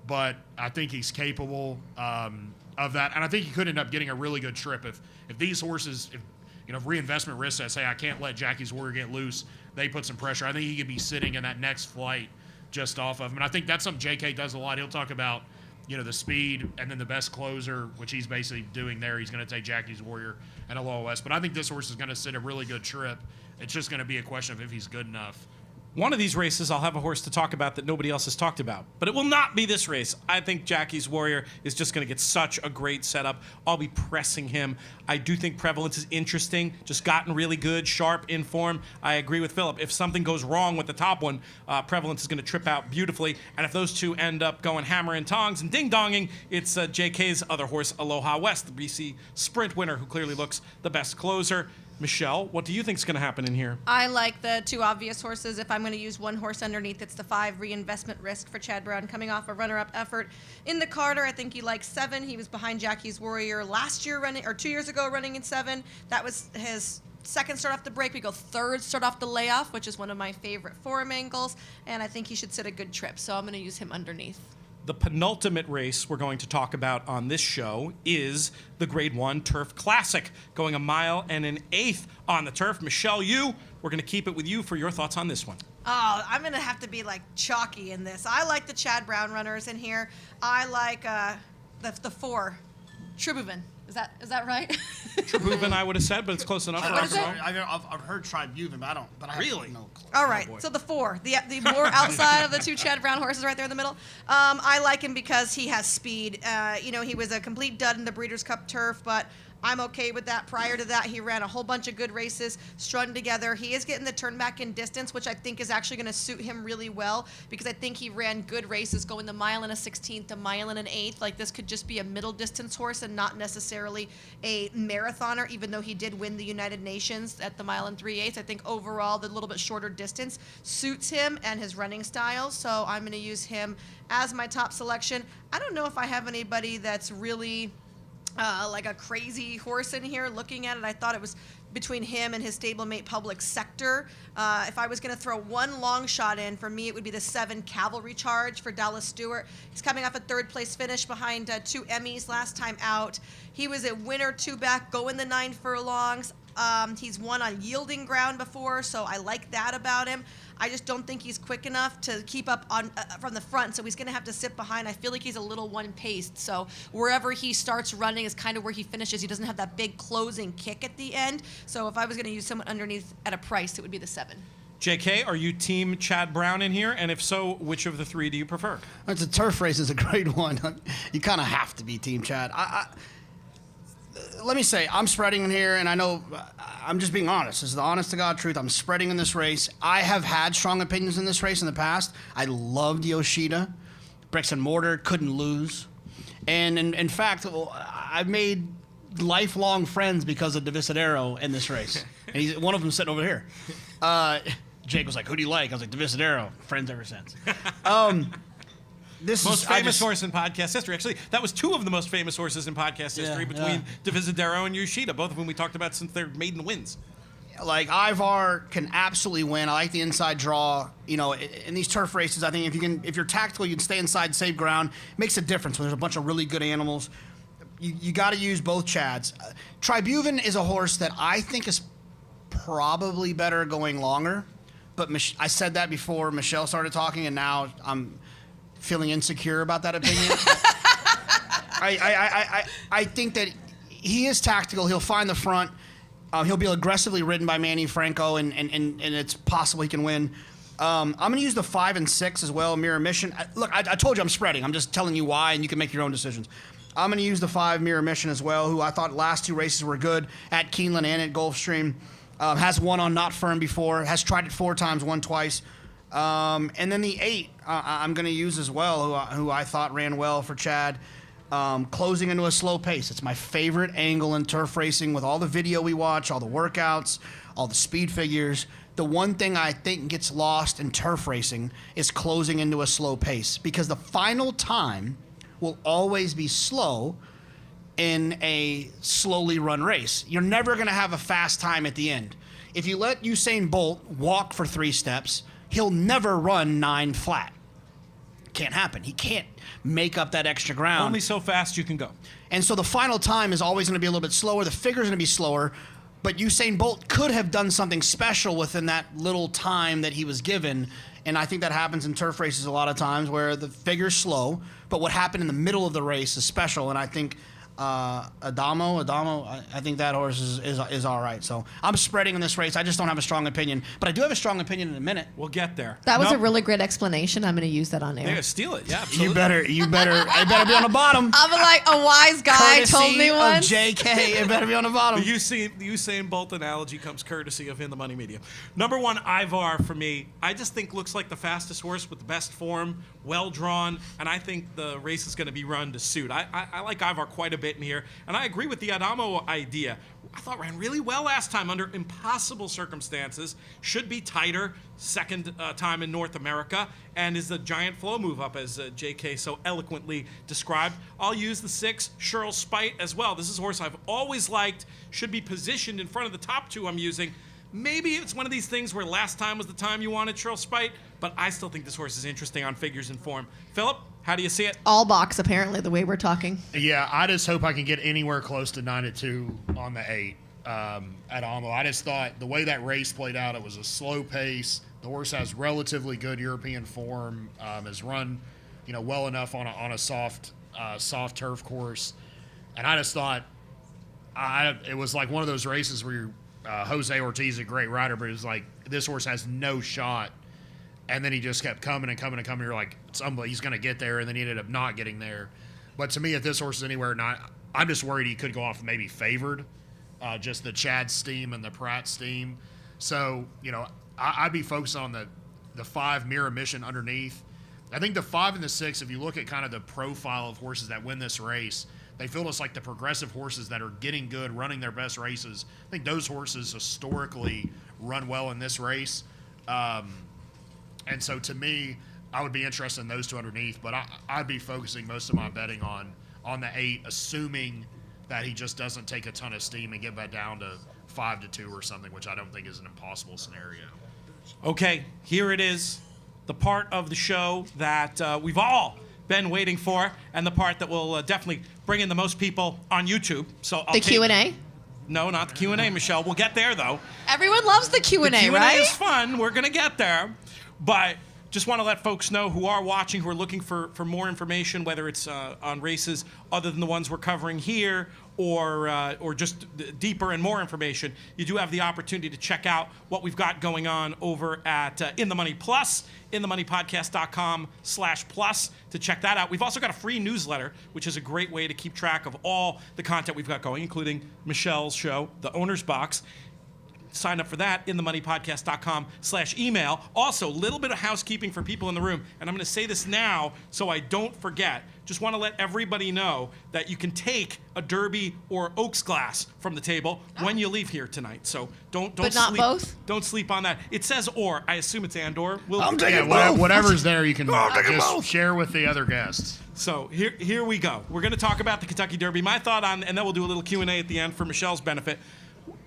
E: but I think he's capable of that. And I think he could end up getting a really good trip if these horses, if Reinvestment Risk says, hey, I can't let Jackie's Warrior get loose, they put some pressure. I think he could be sitting in that next flight just off of him. And I think that's something JK does a lot. He'll talk about the speed and then the best closer, which he's basically doing there. He's going to take Jackie's Warrior and Aloha West. But I think this horse is going to sit a really good trip. It's just going to be a question of if he's good enough.
A: One of these races, I'll have a horse to talk about that nobody else has talked about. But it will not be this race. I think Jackie's Warrior is just going to get such a great setup. I'll be pressing him. I do think Prevalence is interesting. Just gotten really good, sharp, in form. I agree with Phillip. If something goes wrong with the top one, Prevalence is going to trip out beautifully. And if those two end up going hammer and tongs and ding-donging, it's JK's other horse, Aloha West, the BC Sprint winner, who clearly looks the best closer. Michelle, what do you think is going to happen in here?
C: I like the 2 obvious horses. If I'm going to use one horse underneath, it's the 5 Reinvestment Risk for Chad Brown, coming off a runner-up effort in the Carter. I think he likes 7. He was behind Jackie's Warrior last year running, or 2 years ago running in 7. That was his second start off the break. We go 3rd start off the layoff, which is one of my favorite form angles, and I think he should sit a good trip, so I'm going to use him underneath.
A: The penultimate race we're going to talk about on this show is the Grade 1 Turf Classic, going 1 mile and 1/8 on the turf. Michelle, we're going to keep it with you for your thoughts on this one.
C: Oh, I'm going to have to be chalky in this. I like the Chad Brown runners in here. I like the 4, Tribhuvan. Is that right?
A: Tribhuvan, I would have said, but it's close enough.
C: What is it?
D: I've heard Tribhuvan, but I
A: Really?
D: have no clue.
C: All right, so the 4, the more outside of the 2 Chad Brown horses right there in the middle. I like him because he has speed. He was a complete dud in the Breeders' Cup Turf, but I'm okay with that. Prior to that, he ran a whole bunch of good races, strung together. He is getting the turn back in distance, which I think is actually going to suit him really well because I think he ran good races going the mile and a 16th, the mile and an 8th. Like this could just be a middle distance horse and not necessarily a marathoner, even though he did win the United Nations at the mile and 3/8. I think overall the little bit shorter distance suits him and his running style. So I'm going to use him as my top selection. I don't know if I have anybody that's really like a crazy horse in here. Looking at it, I thought it was between him and his stablemate Public Sector. If I was going to throw one long shot in, for me it would be the 7 Cavalry Charge for Dallas Stewart. He's coming off a 3rd place finish behind 2 Emmys last time out. He was a winner 2 back going the 9 furlongs. He's won on yielding ground before, so I like that about him. I just don't think he's quick enough to keep up on from the front, so he's going to have to sit behind. I feel like he's a little one-paced, so wherever he starts running is kind of where he finishes. He doesn't have that big closing kick at the end, so if I was going to use someone underneath at a price, it would be the 7.
A: JK, are you team Chad Brown in here? And if so, which of the 3 do you prefer?
D: It's a turf race is a great one. You kind of have to be team Chad. Let me say, I'm spreading in here, and I know I'm just being honest. This is the honest-to-God truth. I'm spreading in this race. I have had strong opinions in this race in the past. I loved Yoshida. Bricks and mortar, couldn't lose. And in fact, I've made lifelong friends because of Divisadero in this race. And one of them sitting over here. Jake was like, who do you like? I was like, Divisadero. Friends ever since.
A: Most famous horse in podcast history. Actually, that was 2 of the most famous horses in podcast history between Divisadero and Yoshida, both of whom we talked about since their maiden wins.
D: Like, Ivar can absolutely win. I like the inside draw. You know, in these turf races, I think if you're tactical, you can stay inside, save ground. It makes a difference when there's a bunch of really good animals. You got to use both Chads. Tribuven is a horse that I think is probably better going longer. But I said that before Michelle started talking, and now I'm feeling insecure about that opinion. I think that he is tactical. He'll find the front. He'll be aggressively ridden by Manny Franco, and it's possible he can win. I'm going to use the 5 and 6 as well, Mirror Mission. Look, I told you I'm spreading. I'm just telling you why, and you can make your own decisions. I'm going to use the 5 Mirror Mission as well, who I thought last 2 races were good at Keeneland and at Gulfstream. Has won on Not Firm before. Has tried it 4 times, won twice. And then the 8 I'm going to use as well, who I thought ran well for Chad. Closing into a slow pace. It's my favorite angle in turf racing with all the video we watch, all the workouts, all the speed figures. The one thing I think gets lost in turf racing is closing into a slow pace, because the final time will always be slow in a slowly run race. You're never going to have a fast time at the end. If you let Usain Bolt walk for 3 steps, he'll never run 9 flat. Can't happen. He can't make up that extra ground.
A: Only so fast you can go.
D: And so the final time is always going to be a little bit slower. The figure's going to be slower, but Usain Bolt could have done something special within that little time that he was given. And I think that happens in turf races a lot of times where the figure's slow, but what happened in the middle of the race is special. And I think Adamo, I think that horse is all right. So I'm spreading in this race. I just don't have a strong opinion, but I do have a strong opinion in a minute.
A: We'll get there.
C: That was a really great explanation. I'm going to use that on air.
A: Yeah, steal it. Yeah, absolutely.
D: You better be on the bottom.
C: I'm like, a wise guy
D: Courtesy
C: told me once.
D: of JK, it better be on the bottom.
A: The Usain Bolt analogy comes courtesy of In the Money Media. Number 1, Ivar for me. I just think looks like the fastest horse with the best form, well drawn, and I think the race is going to be run to suit. I like Ivar quite a bit in here, and I agree with the Adamo idea. I thought ran really well last time under impossible circumstances. Should be tighter, second time in North America, and is a giant flow move up, as JK so eloquently described. I'll use the 6, Cheryl Spite, as well. This is a horse I've always liked, should be positioned in front of the top 2 I'm using. Maybe it's one of these things where last time was the time you wanted Cheryl Spite, but I still think this horse is interesting on figures and form. Phillip, how do you see it?
C: All box, apparently, the way we're talking.
E: Yeah, I just hope I can get anywhere close to 9-2 on the 8 at Amo. I just thought the way that race played out, it was a slow pace. The horse has relatively good European form, has run, well enough on a soft turf course, and I just thought it was like one of those races where Jose Ortiz is a great rider, but it's like this horse has no shot. And then he just kept coming and coming and coming. You're like, it's unbelievable. He's going to get there, and then he ended up not getting there. But to me, if this horse is anywhere I'm just worried he could go off maybe favored, just the Chad steam and the Pratt steam. So, I'd be focused on the 5 mirror mission underneath. I think the 5 and the 6, if you look at kind of the profile of horses that win this race, they feel just like the progressive horses that are getting good, running their best races. I think those horses historically run well in this race. And so to me, I would be interested in those 2 underneath, but I'd be focusing most of my betting on the 8, assuming that he just doesn't take a ton of steam and get back down to 5-2 or something, which I don't think is an impossible scenario.
A: Okay, here it is, the part of the show that we've all been waiting for, and the part that will definitely bring in the most people on YouTube. So
C: The Q&A?
A: No, not the Q&A, Michelle. We'll get there, though.
C: Everyone loves the Q&A,
A: The Q&A
C: right?
A: is fun. We're going to get there. But just want to let folks know who are watching, who are looking for more information, whether it's on races other than the ones we're covering here, or just deeper and more information. You do have the opportunity to check out what we've got going on over at In the Money Plus, inthemoneypodcast.com/plus to check that out. We've also got a free newsletter, which is a great way to keep track of all the content we've got going, including Michelle's show, The Owner's Box. Sign up for that, inthemoneypodcast.com/email. Also, a little bit of housekeeping for people in the room, and I'm going to say this now so I don't forget. Just want to let everybody know that you can take a Derby or Oaks glass from the table when you leave here tonight. So don't
C: But not
A: sleep,
C: both?
A: Don't sleep on that. It says or. I assume it's and or.
B: I'm taking both.
E: Whatever's there, you can just share with the other guests.
A: So here we go. We're going to talk about the Kentucky Derby. My thought on, and then we'll do a little Q&A at the end for Michelle's benefit.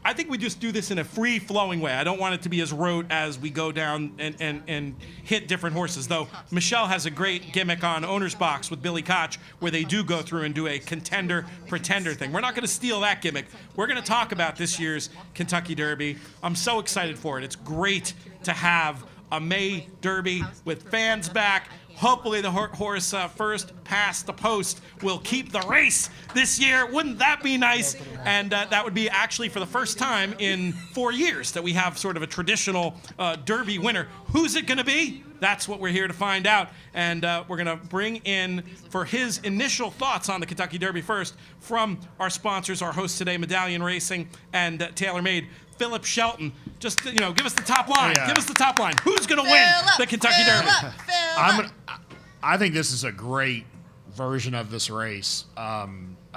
A: I think we just do this in a free-flowing way. I don't want it to be as rote as we go down and hit different horses, though Michelle has a great gimmick on Owner's Box with Billy Koch where they do go through and do a contender-pretender thing. We're not going to steal that gimmick. We're going to talk about this year's Kentucky Derby. I'm so excited for it. It's great to have a May Derby with fans back. Hopefully the horse first past the post will keep the race this year. Wouldn't that be nice? And that would be actually for the first time in 4 years that we have sort of a traditional Derby winner. Who's it going to be? That's what we're here to find out. And we're going to bring in, for his initial thoughts on the Kentucky Derby first, from our sponsors, our host today, Medallion Racing and TaylorMade, Phillip Shelton. Just, give us the top line.
E: Yeah.
A: Give us the top line. Who's going to win the Kentucky Derby?
E: I think this is a great version of this race. I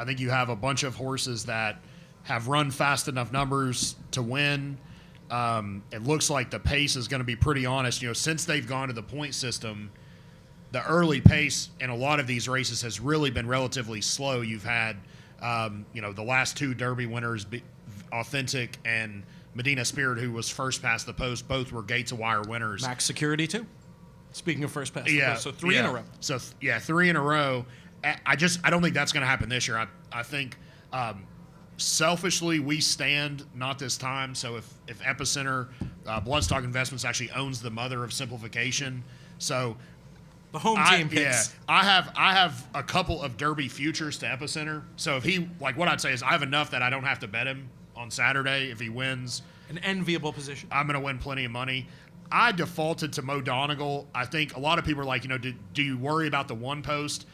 E: think you have a bunch of horses that have run fast enough numbers to win. It looks like the pace is going to be pretty honest. Since they've gone to the point system, the early pace in a lot of these races has really been relatively slow. You've had, the last 2 Derby winners, Authentic and Medina Spirit, who was first past the post, both were gate to wire winners.
A: Max Security, too. Speaking of first pass, so 3 in a row.
E: So 3 in a row. I don't think that's going to happen this year. I think selfishly we stand not this time. So if Epicenter, Bloodstock Investments actually owns the mother of simplification, so
A: the home team picks.
E: I have a couple of Derby futures to Epicenter. So if he, what I'd say is I have enough that I don't have to bet him on Saturday if he wins.
A: An enviable position.
E: I'm going to win plenty of money. I defaulted to Mo Donegal. I think a lot of people are like, do you worry about the one post?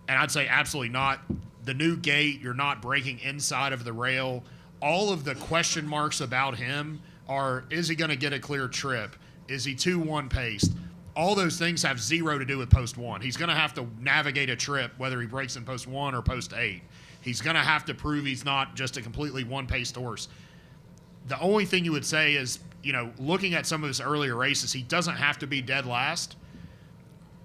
E: And I'd say absolutely not. The new gate, you're not breaking inside of the rail. All of the question marks about him are, is he going to get a clear trip? Is he 2-1 paced? All those things have zero to do with post 1. He's going to have to navigate a trip, whether he breaks in post 1 or post 8. He's going to have to prove he's not just a completely one-paced horse. The only thing you would say is, looking at some of his earlier races, he doesn't have to be dead last.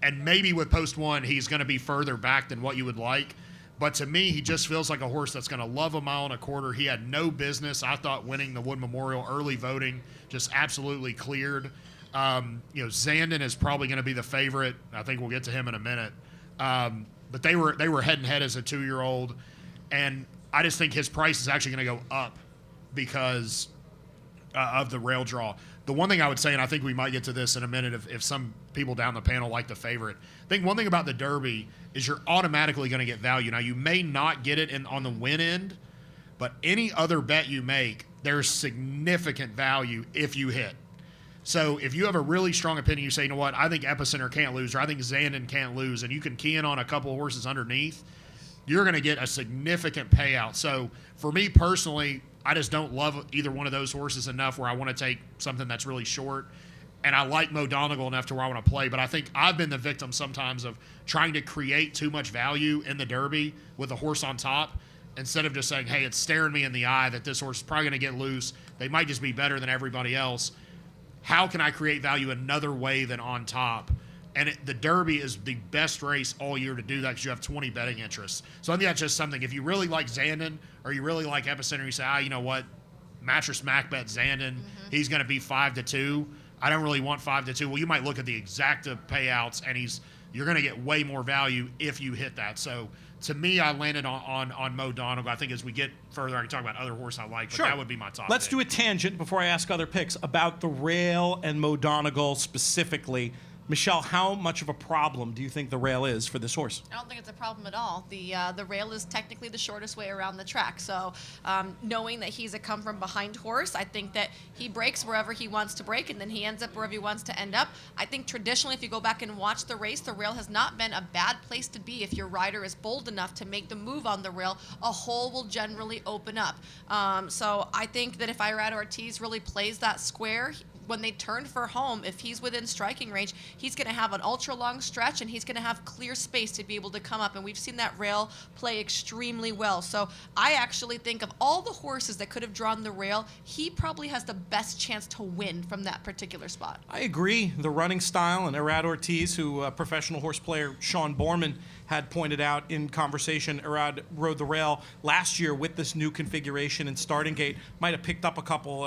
E: And maybe with post 1, he's going to be further back than what you would like. But to me, he just feels like a horse that's going to love a mile and a quarter. He had no business, I thought, winning the Wood Memorial. Early voting just absolutely cleared. Zandon is probably going to be the favorite. I think we'll get to him in a minute. But they were head and head as a 2-year-old. And I just think his price is actually going to go up because of the rail draw. The one thing I would say, and I think we might get to this in a minute if some people down the panel like the favorite, I think one thing about the Derby is you're automatically going to get value. Now, you may not get it on the win end, but any other bet you make, there's significant value if you hit. So if you have a really strong opinion, you say, you know what, I think Epicenter can't lose, or I think Zandon can't lose, and you can key in on a couple of horses underneath, you're going to get a significant payout. So for me personally, I just don't love either one of those horses enough where I want to take something that's really short. And I like Mo Donegal enough to where I want to play. But I think I've been the victim sometimes of trying to create too much value in the Derby with a horse on top instead of just saying, hey, it's staring me in the eye that this horse is probably going to get loose. They might just be better than everybody else. How can I create value another way than on top? And the Derby is the best race all year to do that because you have 20 betting interests. So I think that's just something. If you really like Zandon or you really like Epicenter, you say, you know what, Mattress Mac bet Zandon. He's going to be 5-2. I don't really want 5-2. Well, you might look at the exact payouts, and you're going to get way more value if you hit that. So to me, I landed on Mo Donegal. I think as we get further, I can talk about other horses I like, but that would be my top
A: Let's
E: pick.
A: do a tangent before I ask other picks about the rail and Mo Donegal specifically. Michelle, how much of a problem do you think the rail is for this horse?
C: I don't think it's a problem at all. The rail is technically the shortest way around the track. So knowing that he's a come from behind horse, I think that he breaks wherever he wants to break, and then he ends up wherever he wants to end up. I think traditionally, if you go back and watch the race, the rail has not been a bad place to be. If your rider is bold enough to make the move on the rail, a hole will generally open up. So I think that if Irad Ortiz really plays that square, when they turn for home, if he's within striking range, he's going to have an ultra long stretch and he's going to have clear space to be able to come up. And we've seen that rail play extremely well. So I actually think of all the horses that could have drawn the rail, he probably has the best chance to win from that particular spot.
A: I agree. The running style and Irad Ortiz, who professional horse player Sean Borman had pointed out in conversation, Irad rode the rail last year with this new configuration and starting gate. Might have picked up a couple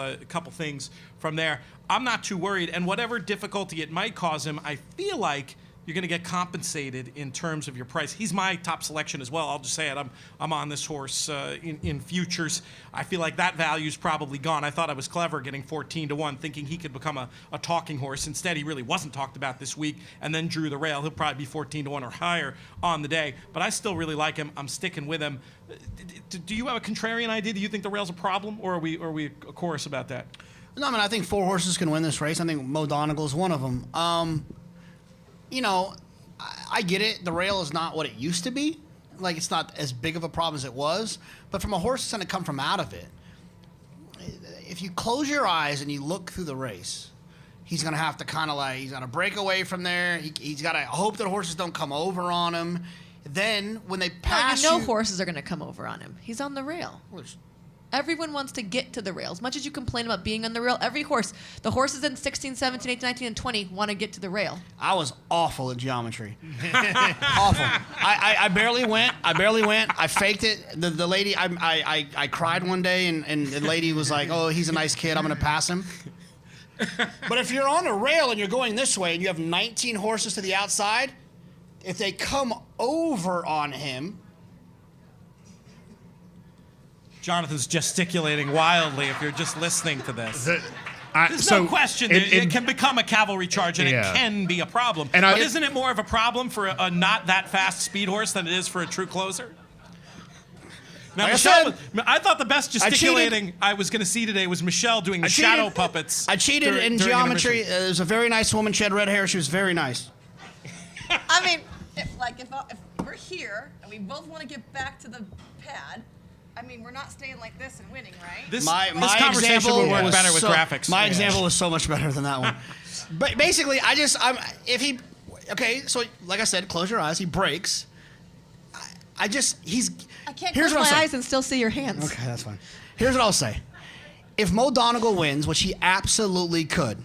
A: things from there. I'm not too worried, and whatever difficulty it might cause him, I feel like you're going to get compensated in terms of your price. He's my top selection as well. I'll just say it. I'm on this horse in futures. I feel like that value's probably gone. I thought I was clever getting 14-1, thinking he could become a talking horse. Instead, he really wasn't talked about this week, and then drew the rail. He'll probably be 14-1 or higher on the day. But I still really like him. I'm sticking with him. Do you have a contrarian idea? Do you think the rail's a problem, or are we a chorus about that?
D: No, I mean, I think 4 horses can win this race. I think Mo Donegal is one of them. You know, I get it. The rail is not what it used to be. Like, it's not as big of a problem as it was. But from a horse that's going to come from out of it, if you close your eyes and you look through the race, he's going to have to he's got to break away from there. He's got to hope that horses don't come over on him. Then when they pass
C: Horses are going to come over on him. He's on the rail. Everyone wants to get to the rail. As much as you complain about being on the rail, the horses in 16, 17, 18, 19, and 20 want to get to the rail.
D: I was awful at geometry. Awful. I barely went. I faked it. The lady, I cried one day, and the lady was like, oh, he's a nice kid. I'm going to pass him. But if you're on a rail and you're going this way and you have 19 horses to the outside, if they come over on him,
A: Jonathan's gesticulating wildly if you're just listening to this. There's
E: so
A: no question it can become a cavalry charge, and it can be a problem. But isn't it more of a problem for a not that fast speed horse than it is for a true closer? Now,
D: like
A: Michelle, I thought the best gesticulating I was going to see today was Michelle doing the shadow puppets.
D: I cheated in geometry. There's a very nice woman. She had red hair. She was very nice.
C: I mean, if we're here and we both want to get back to the pad, I mean, we're not staying like this and winning, right?
A: This
D: conversation
A: example would work better with graphics.
D: My example was so much better than that one. But basically, so like I said, close your eyes. He breaks. I can't
C: close my eyes and still see your hands.
D: Okay, that's fine. Here's what I'll say. If Mo Donegal wins, which he absolutely could,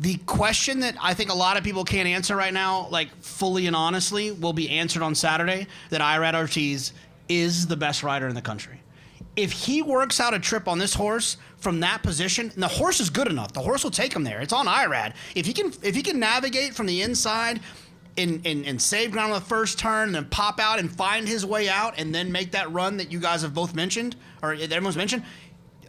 D: the question that I think a lot of people can't answer right now, like fully and honestly, will be answered on Saturday, that Irad Ortiz is the best rider in the country. If he works out a trip on this horse from that position, and the horse is good enough, the horse will take him there. It's on Irad. If he can navigate from the inside and save ground on the first turn and then pop out and find his way out and then make that run that you guys have both mentioned, or everyone's mentioned,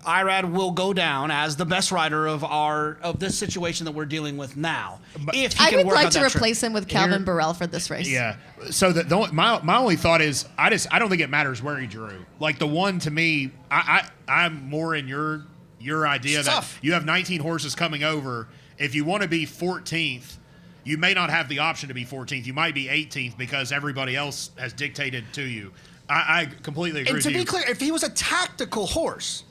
D: Irad will go down as the best rider of this situation that we're dealing with now. If he
C: I
D: can
C: would
D: work
C: like
D: out
C: to
D: that
C: replace
D: trip.
C: him with Calvin Burrell for this race.
E: Yeah. So my only thought is I don't think it matters where he drew. Like the one to me, I'm more in your idea
D: It's
E: that
D: tough.
E: you have 19 horses coming over. If you want to be 14th, you may not have the option to be 14th. You might be 18th because everybody else has dictated to you. I completely agree
D: And
E: with
D: to
E: you.
D: be clear, if he was a tactical horse,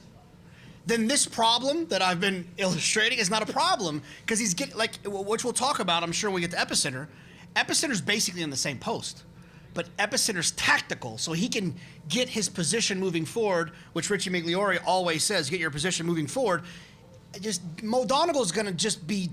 D: then this problem that I've been illustrating is not a problem because he's getting, which we'll talk about, I'm sure when we get to Epicenter. Epicenter's basically in the same post, but Epicenter's tactical, so he can get his position moving forward, which Richie Migliore always says, get your position moving forward. Mo Donegal's going to just be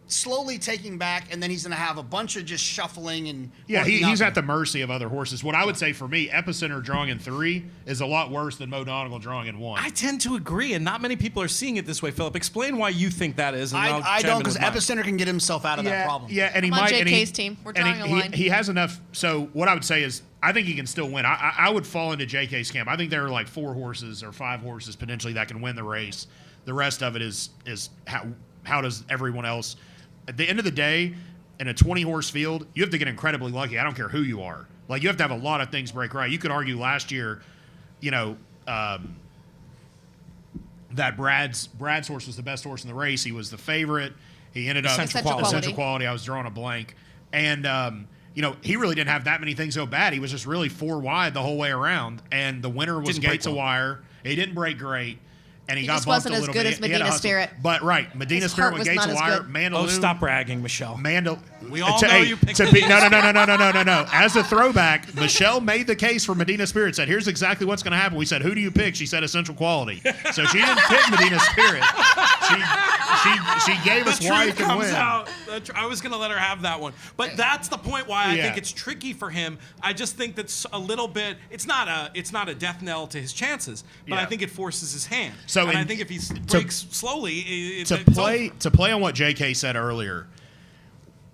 D: slowly taking back, and then he's going to have a bunch of just shuffling and
E: he's at the mercy of other horses. What I would say for me, Epicenter drawing in 3 is a lot worse than Mo Donegal drawing in 1.
A: I tend to agree, and not many people are seeing it this way. Phillip, explain why you think that is. And
D: I don't, because Epicenter can get himself out of that problem.
E: Yeah, and he
C: I'm on
E: might.
C: JK's team. We're drawing a line.
E: He has enough. So what I would say is, I think he can still win. I would fall into JK's camp. I think there are like 4 horses or 5 horses potentially that can win the race. The rest of it is how does everyone else. At the end of the day, in a 20-horse field, you have to get incredibly lucky. I don't care who you are. Like, you have to have a lot of things break right. You could argue last year, that Brad's horse was the best horse in the race. He was the favorite. He ended up Essential Quality. I was drawing a blank. And, he really didn't have that many things go bad. He was just really 4 wide the whole way around. And the winner was Gates of Wire. He didn't break great. And he got
C: just
E: bumped
C: wasn't
E: a
C: as
E: little
C: good
E: bit.
C: as Medina Spirit.
E: But Medina
C: His
E: Spirit
C: heart
E: when
C: was
E: Gates
C: not
E: of
C: as
E: Wire,
C: good.
E: Mandaloon.
A: Oh, stop bragging, Michelle. We all know you picked
E: No. As a throwback, Michelle made the case for Medina Spirit. Said, "Here's exactly what's going to happen." We said, "Who do you pick?" She said, "Essential Quality." So she didn't pick Medina Spirit. She gave us why he can win.
A: I was going to let her have that one, but that's the point why I think it's tricky for him. I just think that's a little bit. It's not a death knell to his chances, but I think it forces his hand.
E: So
A: I think if he breaks slowly,
E: to play on what JK said earlier.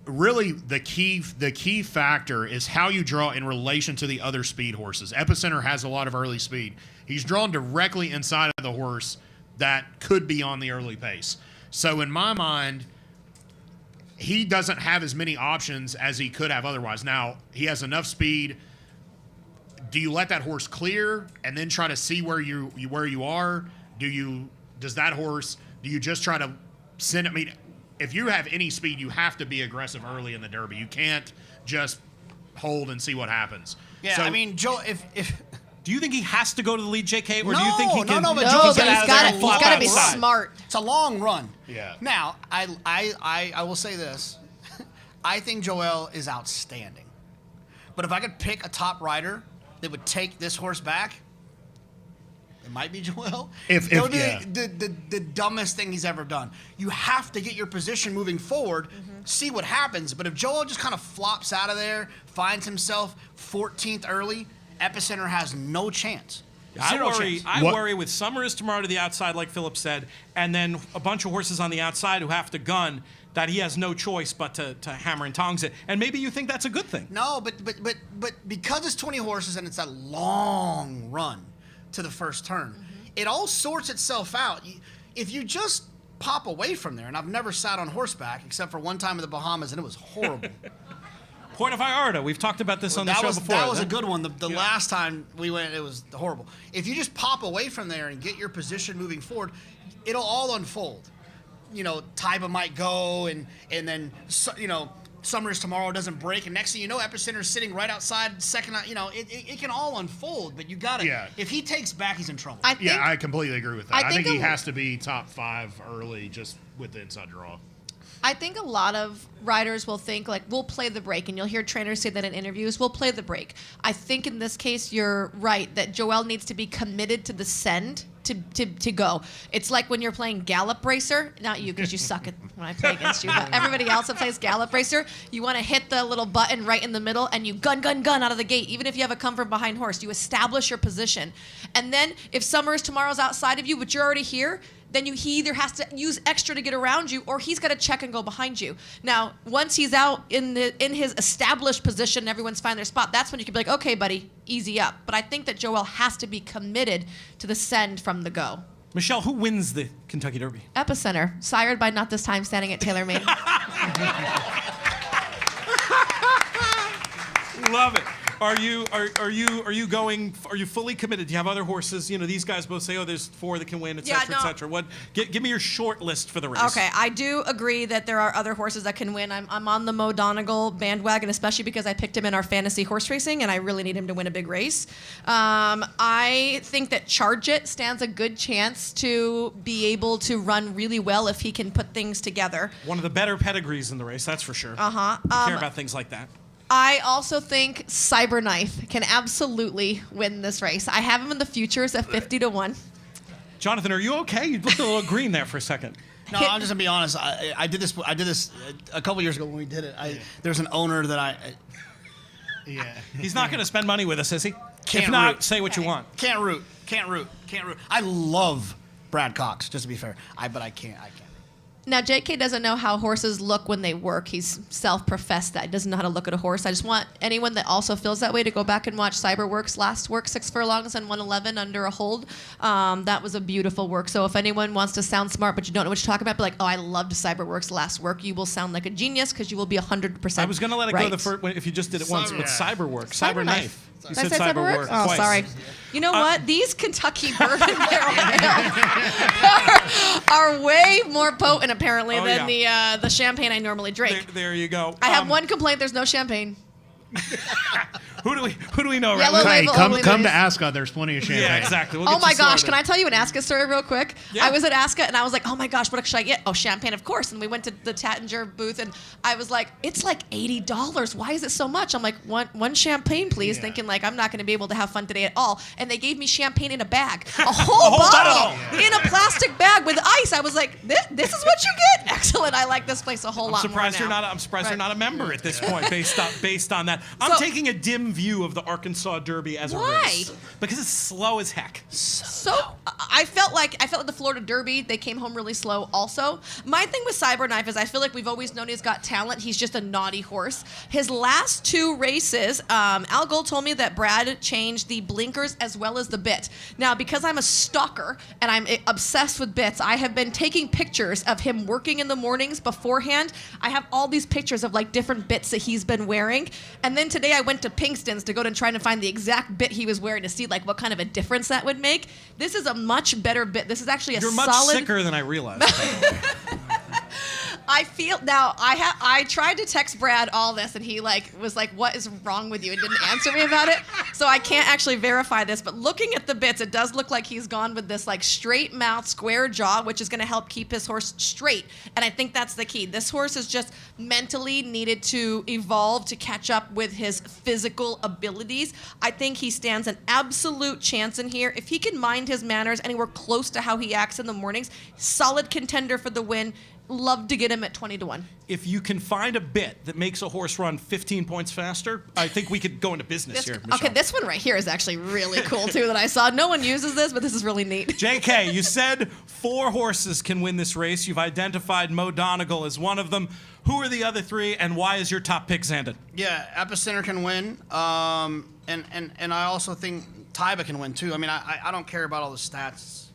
E: Really, the key factor is how you draw in relation to the other speed horses. Epicenter has a lot of early speed. He's drawn directly inside of the horse that could be on the early pace. So in my mind, he doesn't have as many options as he could have otherwise. Now, he has enough speed. Do you let that horse clear and then try to see where you are? Do you just try to send it? I mean, if you have any speed, you have to be aggressive early in the Derby. You can't just hold and see what happens.
D: Yeah,
E: So,
D: I mean, Joe, if
A: do you think he has to go to the lead, JK, or
D: No,
A: do you think he can?
D: no, but
C: No,
D: Joe's
C: but
D: out
C: he's
D: of
C: got
D: there
C: to.
D: and
C: He's
D: flop
C: got to be
D: outside.
C: smart.
D: It's a long run.
E: Yeah.
D: Now, I will say this. I think Joel is outstanding. But if I could pick a top rider that would take this horse back, it might be Joel.
E: It
D: would be the dumbest thing he's ever done. You have to get your position moving forward, see what happens. But if Joel just kind of flops out of there, finds himself 14th early, Epicenter has no chance. Zero chance.
A: I worry with Summer is tomorrow to the outside, like Phillip said, and then a bunch of horses on the outside who have to gun, that he has no choice but to hammer and tongs it. And maybe you think that's a good thing.
D: No, but because it's 20 horses and it's a long run to the first turn, it all sorts itself out. If you just pop away from there, and I've never sat on horseback except for one time in the Bahamas, and it was horrible.
A: Point of Vallarta. We've talked about this on the show before.
D: That was a good one. The last time we went, it was horrible. If you just pop away from there and get your position moving forward, it'll all unfold. Taiba might go, and then Summers tomorrow doesn't break, and next thing you know, Epicenter's sitting right outside second. It can all unfold, but you got to.
E: Yeah.
D: If he takes back, he's in trouble.
E: I completely agree with that. I think
C: think
E: he has to be top 5 early just with the inside draw.
C: I think a lot of riders will think, we'll play the break, and you'll hear trainers say that in interviews, we'll play the break. I think in this case, you're right, that Joel needs to be committed to the send to go. It's like when you're playing Gallop Racer, not you, because you suck at when I play against you, but everybody else that plays Gallop Racer, you want to hit the little button right in the middle, and you gun out of the gate, even if you have a come from behind horse. You establish your position. And then if Summers tomorrow's outside of you, but you're already here, then he either has to use extra to get around you, or he's got to check and go behind you. Now, once he's out in his established position, and everyone's finding their spot, that's when you can be like, okay, buddy, easy up. But I think that Joel has to be committed to the send from the go.
A: Michelle, who wins the Kentucky Derby?
C: Epicenter, sired by Not This Time, standing at TaylorMade.
A: Love it. Are you fully committed? Do you have other horses? You know, these guys both say, "Oh, there's 4 that can win, etc.,
C: Yeah, no.
A: etc." What? Give me your short list for the race.
C: Okay, I do agree that there are other horses that can win. I'm on the Mo Donegal bandwagon, especially because I picked him in our fantasy horse racing, and I really need him to win a big race. I think that Charge It stands a good chance to be able to run really well if he can put things together.
A: One of the better pedigrees in the race, that's for sure. Care about things like that.
C: I also think Cyberknife can absolutely win this race. I have him in the futures at 50-1.
A: Jonathan, are you okay? You looked a little green there for a second.
D: No, I'm just gonna be honest. I did this a couple years ago when we did it. There's an owner that
B: Yeah.
A: He's not going to spend money with us, is he?
D: Can't
A: if not,
D: root.
A: say what you want.
D: Can't root. I love Brad Cox, just to be fair. But I can't.
C: Now, JK doesn't know how horses look when they work. He's self-professed that. He doesn't know how to look at a horse. I just want anyone that also feels that way to go back and watch Cyberworks' last work, 6 furlongs and 111 under a hold. That was a beautiful work. So if anyone wants to sound smart but you don't know what you're talking about, be like, oh, I loved Cyberworks' last work. You will sound like a genius because you will be 100%
A: I was going to let it
C: right.
A: go the first if you just did it once with Cyberwork. Cyberknife. You
C: Did I
A: said
C: say Cyberworks? Oh,
A: twice.
C: sorry. You know what? These Kentucky bourbon barrel ales are way more potent, apparently, than the champagne I normally drink.
A: There you go.
C: I have one complaint. There's no champagne.
A: Who do we know
C: Yellow
A: around
E: Hey,
C: label
E: come
C: only,
E: to
C: please.
E: Ascot. There's plenty of champagne.
A: Yeah, exactly. We'll
C: Oh
A: get
C: my
A: you
C: gosh,
A: started.
C: can I tell you an Ascot story real quick?
A: Yeah.
C: I was at Ascot and I was like, oh my gosh, what should I get? Oh, champagne, of course. And we went to the Tattinger booth and I was like, it's like $80. Why is it so much? I'm like, one champagne, please, thinking like I'm not going to be able to have fun today at all. And they gave me champagne in a bag, a whole bottle in a plastic bag with ice. I was like, this is what you get. Excellent. I like this place a whole lot more now.
A: I'm surprised you're not a member at this point based on that. I'm taking a dim view of the Arkansas Derby as a race because it's slow as heck.
C: So I felt like the Florida Derby, they came home really slow also. My thing with Cyberknife is I feel like we've always known he's got talent. He's just a naughty horse. His last 2 races, Al Gold told me that Brad changed the blinkers as well as the bit. Now, because I'm a stalker and I'm obsessed with bits, I have been taking pictures of him working in the mornings beforehand. I have all these pictures of like different bits that he's been wearing. And then today I went to Pinkston's to go and try to find the exact bit he was wearing to see like what kind of a difference that would make. This is a much better bit. This is actually
A: You're
C: solid.
A: much sicker than I realized.
C: I feel now. I tried to text Brad all this, and he was like, "What is wrong with you?" and didn't answer me about it. So I can't actually verify this. But looking at the bits, it does look like he's gone with this like straight mouth, square jaw, which is going to help keep his horse straight. And I think that's the key. This horse is just mentally needed to evolve to catch up with his physical abilities. I think he stands an absolute chance in here if he can mind his manners anywhere close to how he acts in the mornings. Solid contender for the win. Love to get him at 20-1.
A: If you can find a bit that makes a horse run 15 points faster, I think we could go into business here, Michelle.
C: Okay, this one right here is actually really cool too that I saw. No one uses this, but this is really neat.
A: JK, you said 4 horses can win this race. You've identified Mo Donegal as one of them. Who are the other 3, and why is your top pick Zandon?
D: Yeah, Epicenter can win, and I also think Tyba can win too. I mean, I don't care about all the stats.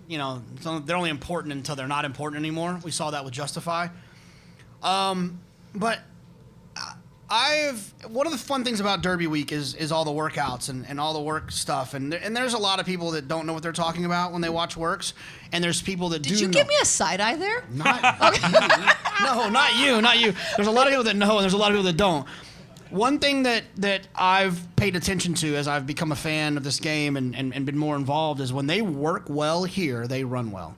D: You know, they're only important until they're not important anymore. We saw that with Justify. But one of the fun things about Derby Week is all the workouts and all the work stuff. And there's a lot of people that don't know what they're talking about when they watch works. And there's people that do know.
C: Did you give me a side eye there?
D: Not No, not you. There's a lot of people that know and there's a lot of people that don't. One thing that I've paid attention to as I've become a fan of this game and been more involved is when they work well here, they run well.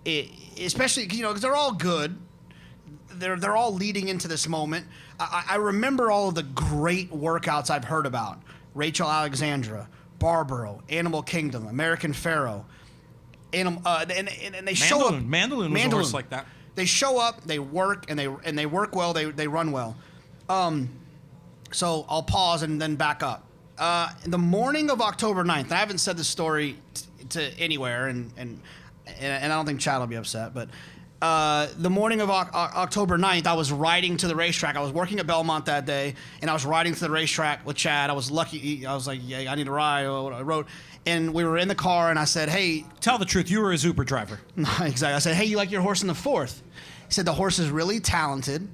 D: Especially, you know, because they're all good. They're all leading into this moment. I remember all of the great workouts I've heard about. Rachel Alexandra, Barbaro, Animal Kingdom, American Pharaoh. And they show up.
A: Mandaloon was a horse like that.
D: They show up, they work, and they work well, they run well. So I'll pause and then back up. The morning of October 9th, and I haven't said this story to anywhere, and I don't think Chad will be upset, but the morning of October 9th, I was riding to the racetrack. I was working at Belmont that day, and I was riding to the racetrack with Chad. I was lucky. I was like, yeah, I need a ride. I wrote, and we were in the car, and I said, hey.
A: Tell the truth. You were a Uber driver.
D: Exactly. I said, hey, you like your horse in the 4th? He said, the horse is really talented,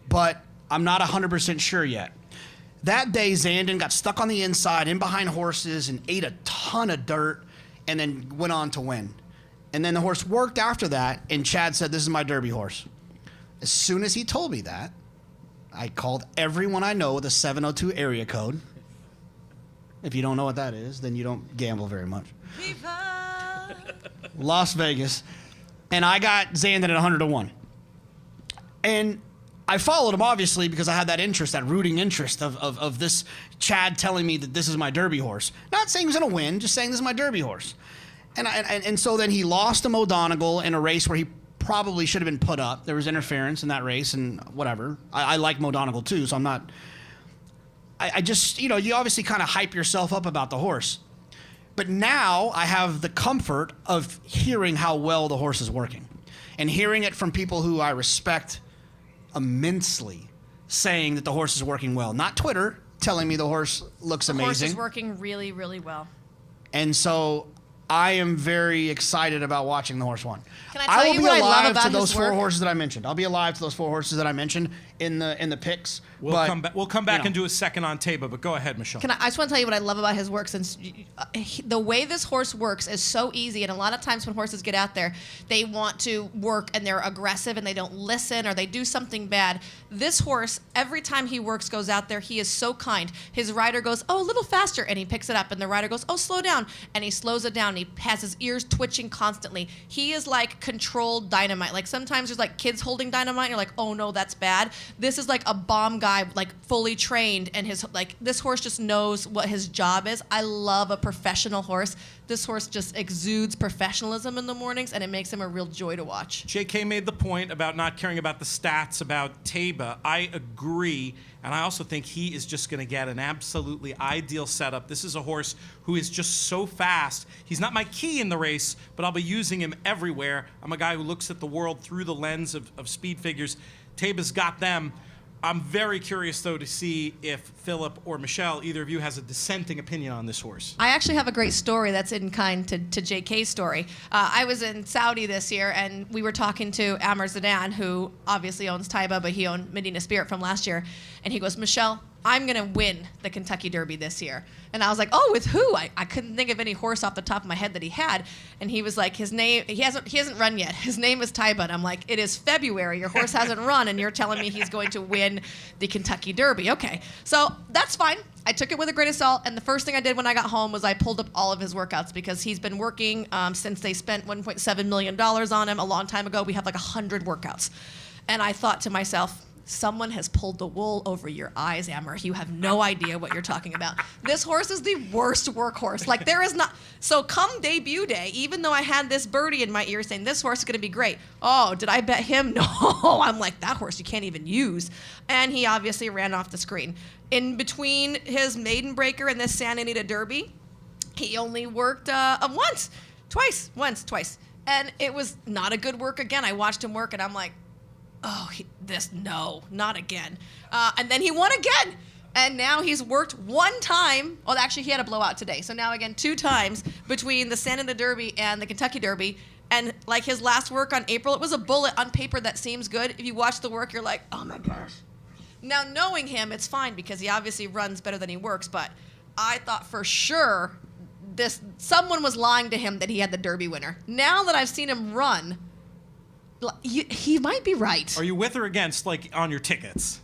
D: but I'm not 100% sure yet. That day, Zandon got stuck on the inside, in behind horses, and ate a ton of dirt, and then went on to win. And then the horse worked after that, and Chad said, "This is my Derby horse." As soon as he told me that, I called everyone I know with a 702 area code. If you don't know what that is, then you don't gamble very much.
C: Viva!
D: Las Vegas. And I got Zandon at 100-1. And I followed him, obviously, because I had that interest, that rooting interest of this Chad telling me that this is my Derby horse. Not saying he's going to win, just saying this is my Derby horse. And so then he lost to O'Donegal in a race where he probably should have been put up. There was interference in that race and whatever. I like O'Donegal too, so I'm not... I just, you obviously kind of hype yourself up about the horse. But now I have the comfort of hearing how well the horse is working. And hearing it from people who I respect immensely saying that the horse is working well. Not Twitter telling me the horse looks amazing.
C: The horse is working really, really well.
D: And so I am very excited about watching the horse run.
C: Can I tell you what I love about
D: to those
C: his
D: four
C: work?
D: horses that I mentioned. I'll be alive to those four horses that I mentioned in the picks.
A: We'll come back
D: you know.
A: and do a second on Taba, but go ahead, Michelle.
C: I just want to tell you what I love about his work, since the way this horse works is so easy. And a lot of times when horses get out there, they want to work and they're aggressive and they don't listen or they do something bad. This horse, every time he works, goes out there, he is so kind. His rider goes, "Oh, a little faster," and he picks it up. And the rider goes, "Oh, slow down," and he slows it down. He has his ears twitching constantly. He is like controlled dynamite. Like sometimes there's like kids holding dynamite and you're like, "Oh no, that's bad." This is like a bomb guy, like fully trained, and this horse just knows what his job is. I love a professional horse. This horse just exudes professionalism in the mornings, and it makes him a real joy to watch.
A: JK made the point about not caring about the stats about Taba. I agree, and I also think he is just going to get an absolutely ideal setup. This is a horse who is just so fast. He's not my key in the race, but I'll be using him everywhere. I'm a guy who looks at the world through the lens of speed figures. Taba's got them. I'm very curious, though, to see if Phillip or Michelle, either of you, has a dissenting opinion on this horse.
C: I actually have a great story that's in kind to JK's story. I was in Saudi this year, and we were talking to Amr Zidane, who obviously owns Taiba, but he owned Medina Spirit from last year. And he goes, "Michelle, I'm going to win the Kentucky Derby this year." And I was like, "Oh, with who?" I couldn't think of any horse off the top of my head that he had. And he was like, his name, he hasn't run yet. His name is Taiba. And I'm like, "It is February. Your horse hasn't run, and you're telling me he's going to win the Kentucky Derby." Okay, so that's fine. I took it with a grain of salt, and the first thing I did when I got home was I pulled up all of his workouts, because he's been working since they spent $1.7 million on him a long time ago. We have like 100 workouts. And I thought to myself, someone has pulled the wool over your eyes, Amber. You have no idea what you're talking about. This horse is the worst workhorse. Like, there is not. So come debut day, even though I had this birdie in my ear saying this horse is going to be great. Oh, did I bet him? No. I'm like, that horse you can't even use. And he obviously ran off the screen. In between his maiden breaker and this Santa Anita Derby, he only worked twice. And it was not a good work again. I watched him work, and I'm like, "Oh, no, not again." And then he won again. And now he's worked one time. Oh, actually, he had a blowout today. So now, again, 2 times between the Santa Anita Derby and the Kentucky Derby. And like his last work on April, it was a bullet on paper that seems good. If you watch the work, you're like, "Oh, my gosh." Now, knowing him, it's fine, because he obviously runs better than he works. But I thought for sure someone was lying to him that he had the Derby winner. Now that I've seen him run, he might be right.
A: Are you with or against, like, on your tickets?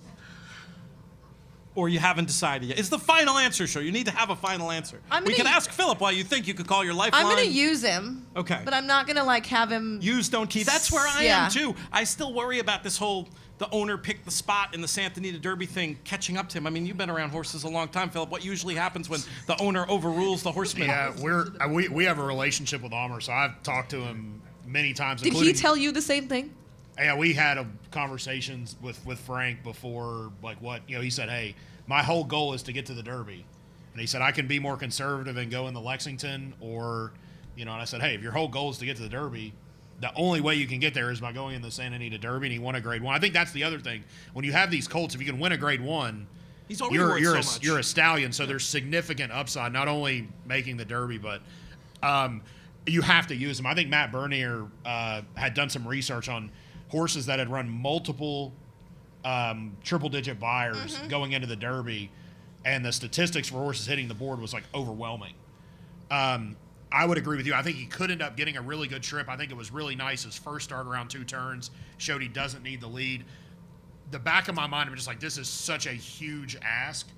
A: Or you haven't decided yet? It's the final answer show. You need to have a final answer. We can ask Phillip why you think you could call your lifeline.
C: I'm going to use him.
A: Okay.
C: But I'm not going to, like, have him...
A: Use, don't key. That's where I am, too. I still worry about this whole... the owner picked the spot in the Santa Anita Derby thing catching up to him. I mean, you've been around horses a long time, Phillip. What usually happens when the owner overrules the horseman?
E: Yeah, we have a relationship with Amr, so I've talked to him many times.
C: Did he tell you the same thing?
E: Yeah, we had conversations with Frank before, like, he said, "Hey, my whole goal is to get to the Derby." And he said, "I can be more conservative and go in the Lexington, or, and I said, "Hey, if your whole goal is to get to the Derby, the only way you can get there is by going in the Santa Anita Derby," and he won a Grade 1. I think that's the other thing. When you have these colts, if you can win a Grade 1,
A: he's already worth so much.
E: You're a stallion, so there's significant upside, not only making the Derby, but you have to use them. I think Matt Bernier had done some research on horses that had run multiple triple-digit buyers going into the Derby. and the statistics for horses hitting the board was like overwhelming. I would agree with you. I think he could end up getting a really good trip. I think it was really nice. His first start around 2 turns showed he doesn't need the lead. The back of my mind, I'm just like, this is such a huge ask.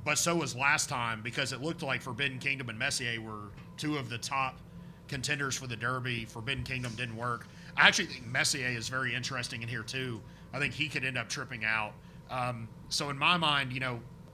E: But so was last time, because it looked like Forbidden Kingdom and Messier were 2 of the top contenders for the Derby. Forbidden Kingdom didn't work. I actually think Messier is very interesting in here too. I think he could end up tripping out. So in my mind,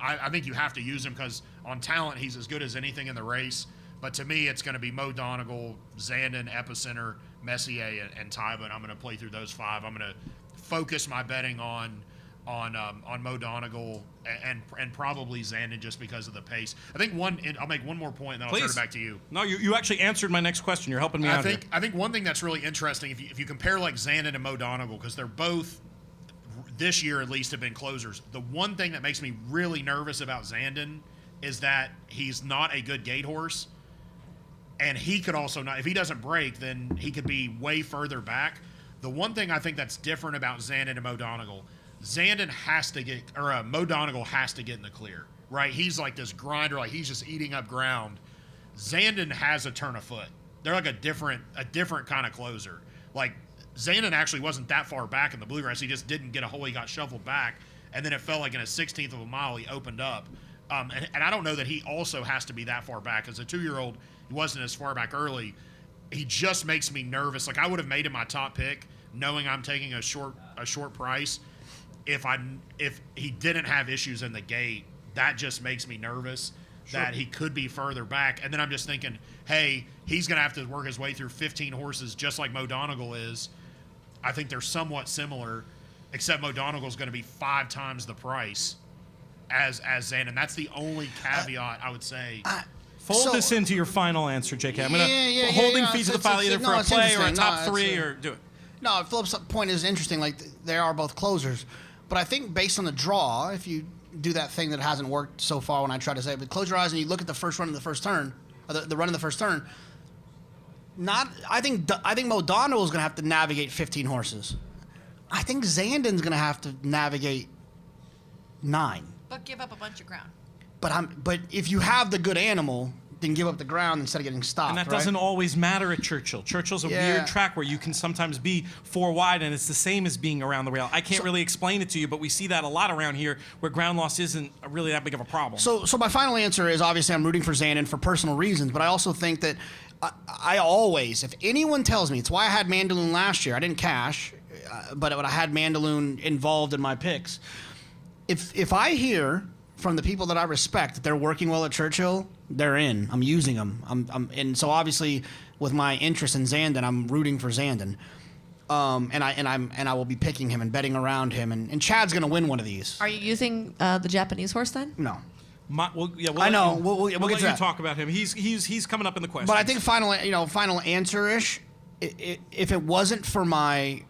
E: I think you have to use him because on talent, he's as good as anything in the race. But to me, it's going to be Mo Donegal, Zandon, Epicenter, Messier, and Tyba, and I'm going to play through those 5. I'm going to focus my betting on Mo Donegal and probably Zandon just because of the pace. I think I'll make one more point, and then I'll turn it back to you.
A: No, you actually answered my next question. You're helping me out here.
E: I think one thing that's really interesting, if you compare like Zandon and Mo Donegal, because they're both, this year at least, have been closers. The one thing that makes me really nervous about Zandon is that he's not a good gate horse. And he could also not, if he doesn't break, then he could be way further back. The one thing I think that's different about Zandon and Mo Donegal, Mo Donegal has to get in the clear, right? He's like this grinder, like he's just eating up ground. Zandon has a turn of foot. They're like a different kind of closer. Like Zandon actually wasn't that far back in the bluegrass. He just didn't get a hole. He got shuffled back, and then it felt like in a 16th of a mile he opened up. And I don't know that he also has to be that far back. As a 2-year-old, he wasn't as far back early. He just makes me nervous. Like I would have made him my top pick, knowing I'm taking a short price. If he didn't have issues in the gate, that just makes me nervous that he could be further back. And then I'm just thinking, hey, he's going to have to work his way through 15 horses just like Mo Donegal is. I think they're somewhat similar, except Mo Donegal is going to be 5 times the price as Zandon. That's the only caveat I would say.
A: Fold this into your final answer, JK. I'm going to holding feet to the file either for a play or a top 3 or do it.
D: No, Phillip's point is interesting. Like they are both closers, but I think based on the draw, if you do that thing that hasn't worked so far when I try to say it, but close your eyes and you look at the first run of the first turn, or the run of the first turn. I think Mo Donegal is going to have to navigate 15 horses. I think Zandon's going to have to navigate 9.
C: But give up a bunch of ground.
D: But if you have the good animal, then give up the ground instead of getting stopped.
A: And that
D: right?
A: doesn't always matter at Churchill. Churchill's a weird track where you can sometimes be 4 wide, and it's the same as being around the rail. I can't really explain it to you, but we see that a lot around here where ground loss isn't really that big of a problem.
D: So my final answer is obviously I'm rooting for Zandon for personal reasons, but I also think that I always, if anyone tells me, it's why I had Mandaloon last year. I didn't cash, but I had Mandaloon involved in my picks. If I hear from the people that I respect that they're working well at Churchill, they're in. I'm using them. And so obviously with my interest in Zandon, I'm rooting for Zandon. And I will be picking him and betting around him. And Chad's going to win one of these.
C: Are you using the Japanese horse then?
D: No.
A: I know. We'll
D: get
A: let
D: to
A: you
D: that.
A: talk about him. He's coming up in the question.
D: But I think final answer-ish, if it wasn't for my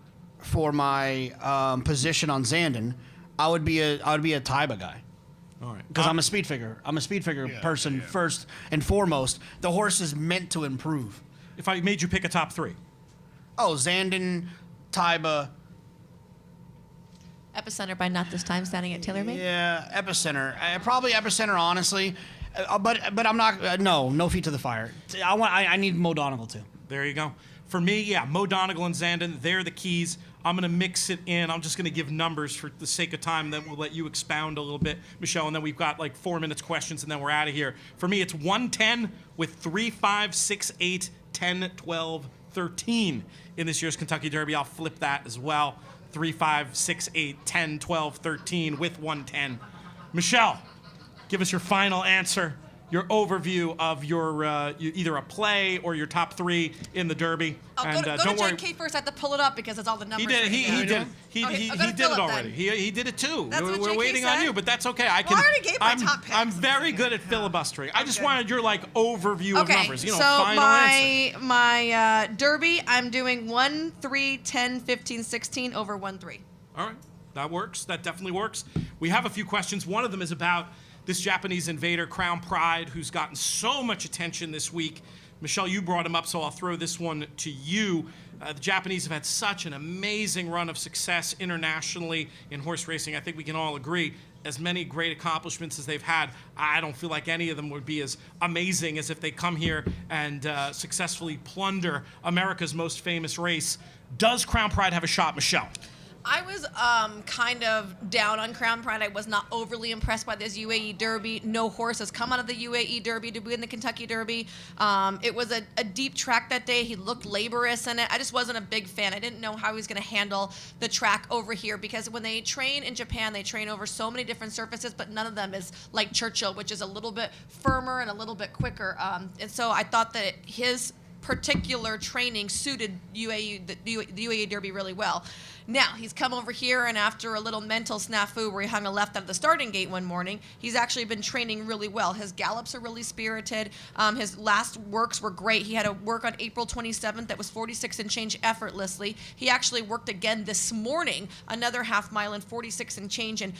D: position on Zandon, I would be a Tyba guy.
A: All right.
D: Because I'm a speed figure. Person first and foremost. The horse is meant to improve.
A: If I made you pick a top 3.
D: Oh, Zandon, Tyba.
C: Epicenter by Not This Time, standing at TaylorMade?
D: Yeah, Epicenter. Probably Epicenter, honestly. But I'm not. No feet to the fire. I need Mo Donegal too.
A: There you go. For me, Mo Donegal and Zandon, they're the keys. I'm going to mix it in. I'm just going to give numbers for the sake of time. Then we'll let you expound a little bit, Michelle. And then we've got like 4 minutes questions, and then we're out of here. For me, it's 110 with 3, 5, 6, 8, 10, 12, 13 in this year's Kentucky Derby. I'll flip that as well. 3, 5, 6, 8, 10, 12, 13 with 110. Michelle, give us your final answer, your overview of your either a play or your top 3 in the Derby.
C: Go to
A: don't worry.
C: JK first. I have to pull it up because it's all the numbers.
A: He did it. He did it. He did it
C: Phillip
A: already.
C: then.
A: He did it too.
C: That's what
A: We're
C: JK
A: waiting on
C: said.
A: you, but that's okay. I
C: Well, I already gave my top picks.
A: I'm very good at filibustering. I just wanted your like overview of numbers.
C: So
A: Final answer.
C: my Derby, I'm doing 1, 3, 10, 15, 16 over 1, 3.
A: All right, that works. That definitely works. We have a few questions. One of them is about this Japanese invader, Crown Pride, who's gotten so much attention this week. Michelle, you brought him up, so I'll throw this one to you. The Japanese have had such an amazing run of success internationally in horse racing. I think we can all agree. as many great accomplishments as they've had, I don't feel like any of them would be as amazing as if they come here and successfully plunder America's most famous race. Does Crown Pride have a shot, Michelle?
C: I was kind of down on Crown Pride. I was not overly impressed by this UAE Derby. No horse has come out of the UAE Derby to win the Kentucky Derby. It was a deep track that day. He looked laborious in it. I just wasn't a big fan. I didn't know how he was going to handle the track over here, because when they train in Japan, they train over so many different surfaces, but none of them is like Churchill, which is a little bit firmer and a little bit quicker. And so I thought that his particular training suited the UAE Derby really well. Now, he's come over here, and after a little mental snafu where he hung a left at the starting gate one morning, he's actually been training really well. His gallops are really spirited. His last works were great. He had a work on April 27th that was 46 and change effortlessly. He actually worked again this morning, another half mile in 46 and change, and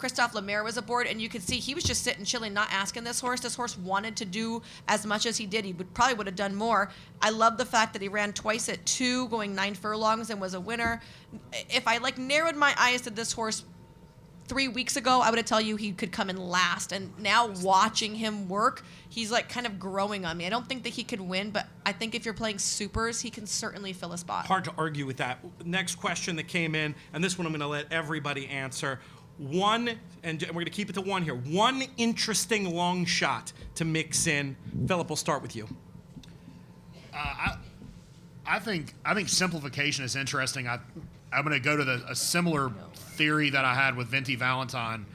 C: Christophe Lemaire was aboard, and you could see he was just sitting chilling, not asking this horse. This horse wanted to do as much as he did. He probably would have done more. I love the fact that he ran twice at 2, going 9 furlongs, and was a winner. If I narrowed my eyes to this horse 3 weeks ago, I would have told you he could come in last. And now watching him work, he's kind of growing on me. I don't think that he could win, but I think if you're playing supers, he can certainly fill a spot.
A: Hard to argue with that. Next question that came in, and this one I'm going to let everybody answer. One, and we're going to keep it to one here. One interesting long shot to mix in. Phillip, we'll start with you.
E: I think simplification is interesting. I'm going to go to a similar theory that I had with Vinci Valentine.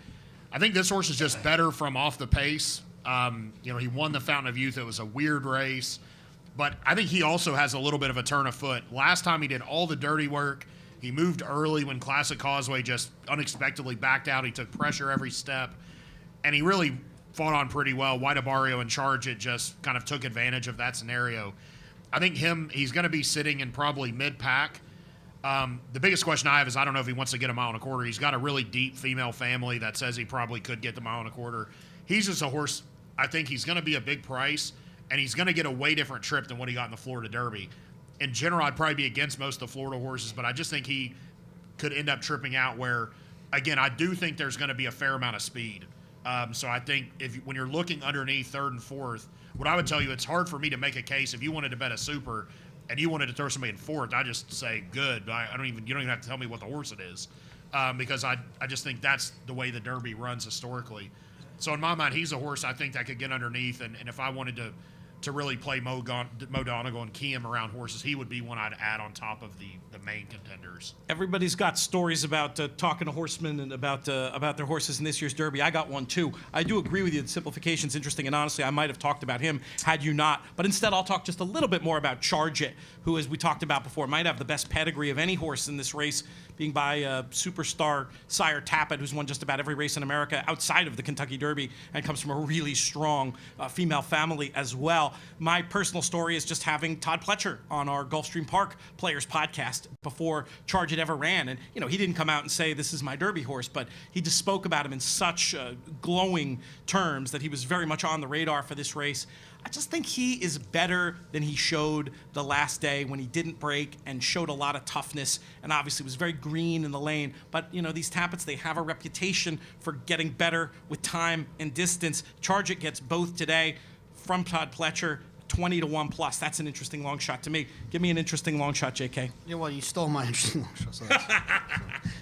E: I think this horse is just better from off the pace. He won the Fountain of Youth. It was a weird race, but I think he also has a little bit of a turn of foot. Last time he did all the dirty work. He moved early when Classic Causeway just unexpectedly backed out. He took pressure every step, and he really fought on pretty well. White Abario and Charge It just kind of took advantage of that scenario. I think he's going to be sitting in probably mid-pack. The biggest question I have is I don't know if he wants to get a mile and a quarter. He's got a really deep female family that says he probably could get the mile and a quarter. He's just a horse. I think he's going to be a big price, and he's going to get a way different trip than what he got in the Florida Derby. In general, I'd probably be against most of the Florida horses, but I just think he could end up tripping out where, again, I do think there's going to be a fair amount of speed. So I think when you're looking underneath third and fourth, what I would tell you, it's hard for me to make a case if you wanted to bet a super and you wanted to throw somebody in fourth. I just say good. You don't even have to tell me what the horse it is, because I just think that's the way the Derby runs historically. So in my mind, he's a horse I think that could get underneath, and if I wanted to really play Mo Donegal and key him around horses, he would be one I'd add on top of the main contenders.
A: Everybody's got stories about talking to horsemen and about their horses in this year's Derby. I got one too. I do agree with you that simplification's interesting, and honestly, I might have talked about him had you not. But instead, I'll talk just a little bit more about Charge It, who, as we talked about before, might have the best pedigree of any horse in this race, being by superstar Sire Tappet, who's won just about every race in America outside of the Kentucky Derby and comes from a really strong female family as well. My personal story is just having Todd Pletcher on our Gulfstream Park Players podcast before Charge It ever ran. And, he didn't come out and say, this is my Derby horse, but he just spoke about him in such glowing terms that he was very much on the radar for this race. I just think he is better than he showed the last day when he didn't break and showed a lot of toughness and obviously was very green in the lane. But, these Tappets, they have a reputation for getting better with time and distance. Charge It gets both today from Todd Pletcher, 20-1 plus. That's an interesting long shot to me. Give me an interesting long shot, JK.
D: Yeah, well, you stole my interesting long shot. So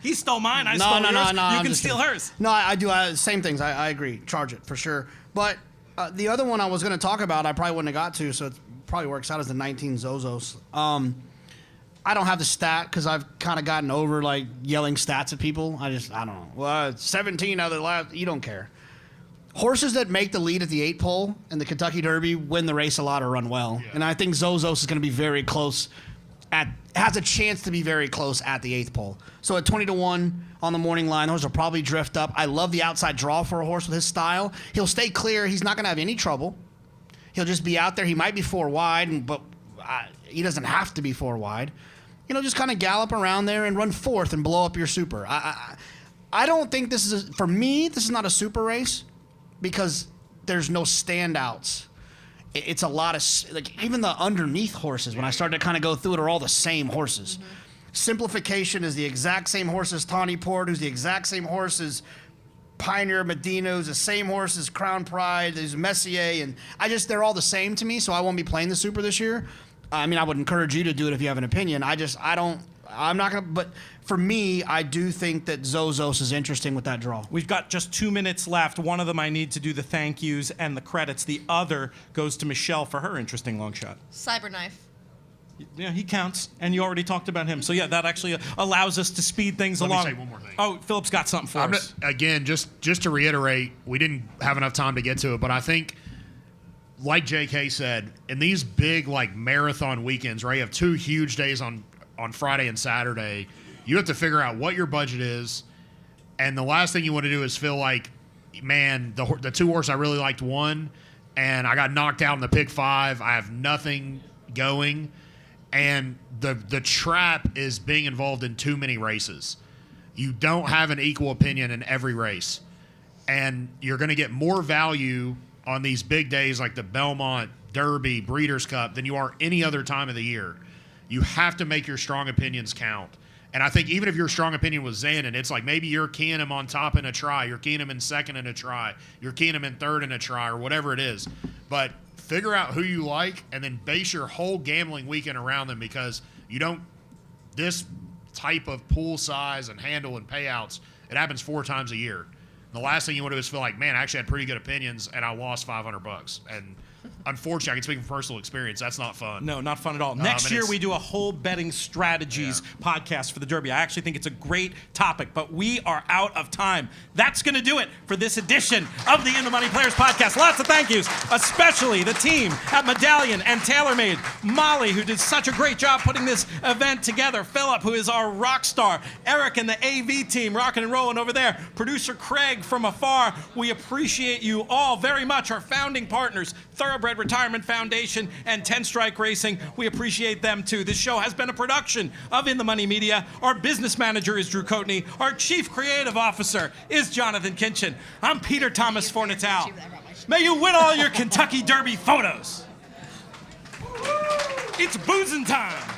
A: he stole mine. I stole yours. No, you can steal hers.
D: No, I do. Same things. I agree. Charge It for sure. But the other one I was going to talk about, I probably wouldn't have got to, so it probably works out as the 19 Zozos. I don't have the stat because I've kind of gotten over yelling stats at people. I don't know. Well, 17 out of the last. You don't care. Horses that make the lead at the 8 pole in the Kentucky Derby win the race a lot or run well. Yeah. And I think Zozos is going to be very close has a chance to be very close at the 8th pole. So at 20-1 on the morning line, those will probably drift up. I love the outside draw for a horse with his style. He'll stay clear. He's not going to have any trouble. He'll just be out there. He might be 4 wide, but he doesn't have to be 4 wide. Just kind of gallop around there and run 4th and blow up your super. I don't think this is, for me, this is not a super race because there's no standouts. It's a lot of, even the underneath horses, when I started to kind of go through it, are all the same horses. Mm-hmm. Simplification is the exact same horse as Tawny Port, who's the exact same horse as Pioneer Medina, who's the same horse as Crown Pride. There's Messier, and they're all the same to me, so I won't be playing the Super this year. I mean, I would encourage you to do it if you have an opinion. I'm not going to, but for me, I do think that Zozos is interesting with that draw.
A: We've got just 2 minutes left. One of them I need to do the thank yous and the credits. The other goes to Michelle for her interesting long shot.
C: Cyberknife.
A: Yeah, he counts, and you already talked about him. So, yeah, that actually allows us to speed things along.
E: Let me say one more thing.
A: Oh, Phillip's got something for us.
E: Again, just to reiterate, we didn't have enough time to get to it, but I think, like JK said, in these big, like, marathon weekends, right, you have 2 huge days on Friday and Saturday, you have to figure out what your budget is, and the last thing you want to do is feel like, man, the 2 horses I really liked won, and I got knocked out in the pick 5. I have nothing going. And the trap is being involved in too many races. You don't have an equal opinion in every race. And you're going to get more value on these big days like the Belmont, Derby, Breeders' Cup than you are any other time of the year. You have to make your strong opinions count. And I think even if your strong opinion was Zandon, it's like maybe you're keying him on top in a try, you're keying him in second in a try, you're keying him in third in a try, or whatever it is. But figure out who you like and then base your whole gambling weekend around them, because this type of pool size and handle and payouts, it happens 4 times a year. The last thing you want to do is feel like, man, I actually had pretty good opinions and I lost $500. And unfortunately, I can speak from personal experience. That's not fun.
A: No, not fun at all. Next year, we do a whole betting strategies podcast for the Derby. I actually think it's a great topic, but we are out of time. That's going to do it for this edition of the In the Money Players podcast. Lots of thank yous, especially the team at Medallion and TaylorMade. Molly, who did such a great job putting this event together. Phillip, who is our rock star. Eric and the AV team, rocking and rolling over there. Producer Craig from afar. We appreciate you all very much. Our founding partners, Thoroughbred Retirement Foundation and 10 Strike Racing. We appreciate them too. This show has been a production of In the Money Media. Our business manager is Drew Coatney. Our chief creative officer is Jonathon Kinchen. I'm Peter Thomas Fornatale. May you win all your Kentucky Derby photos. It's boozing time.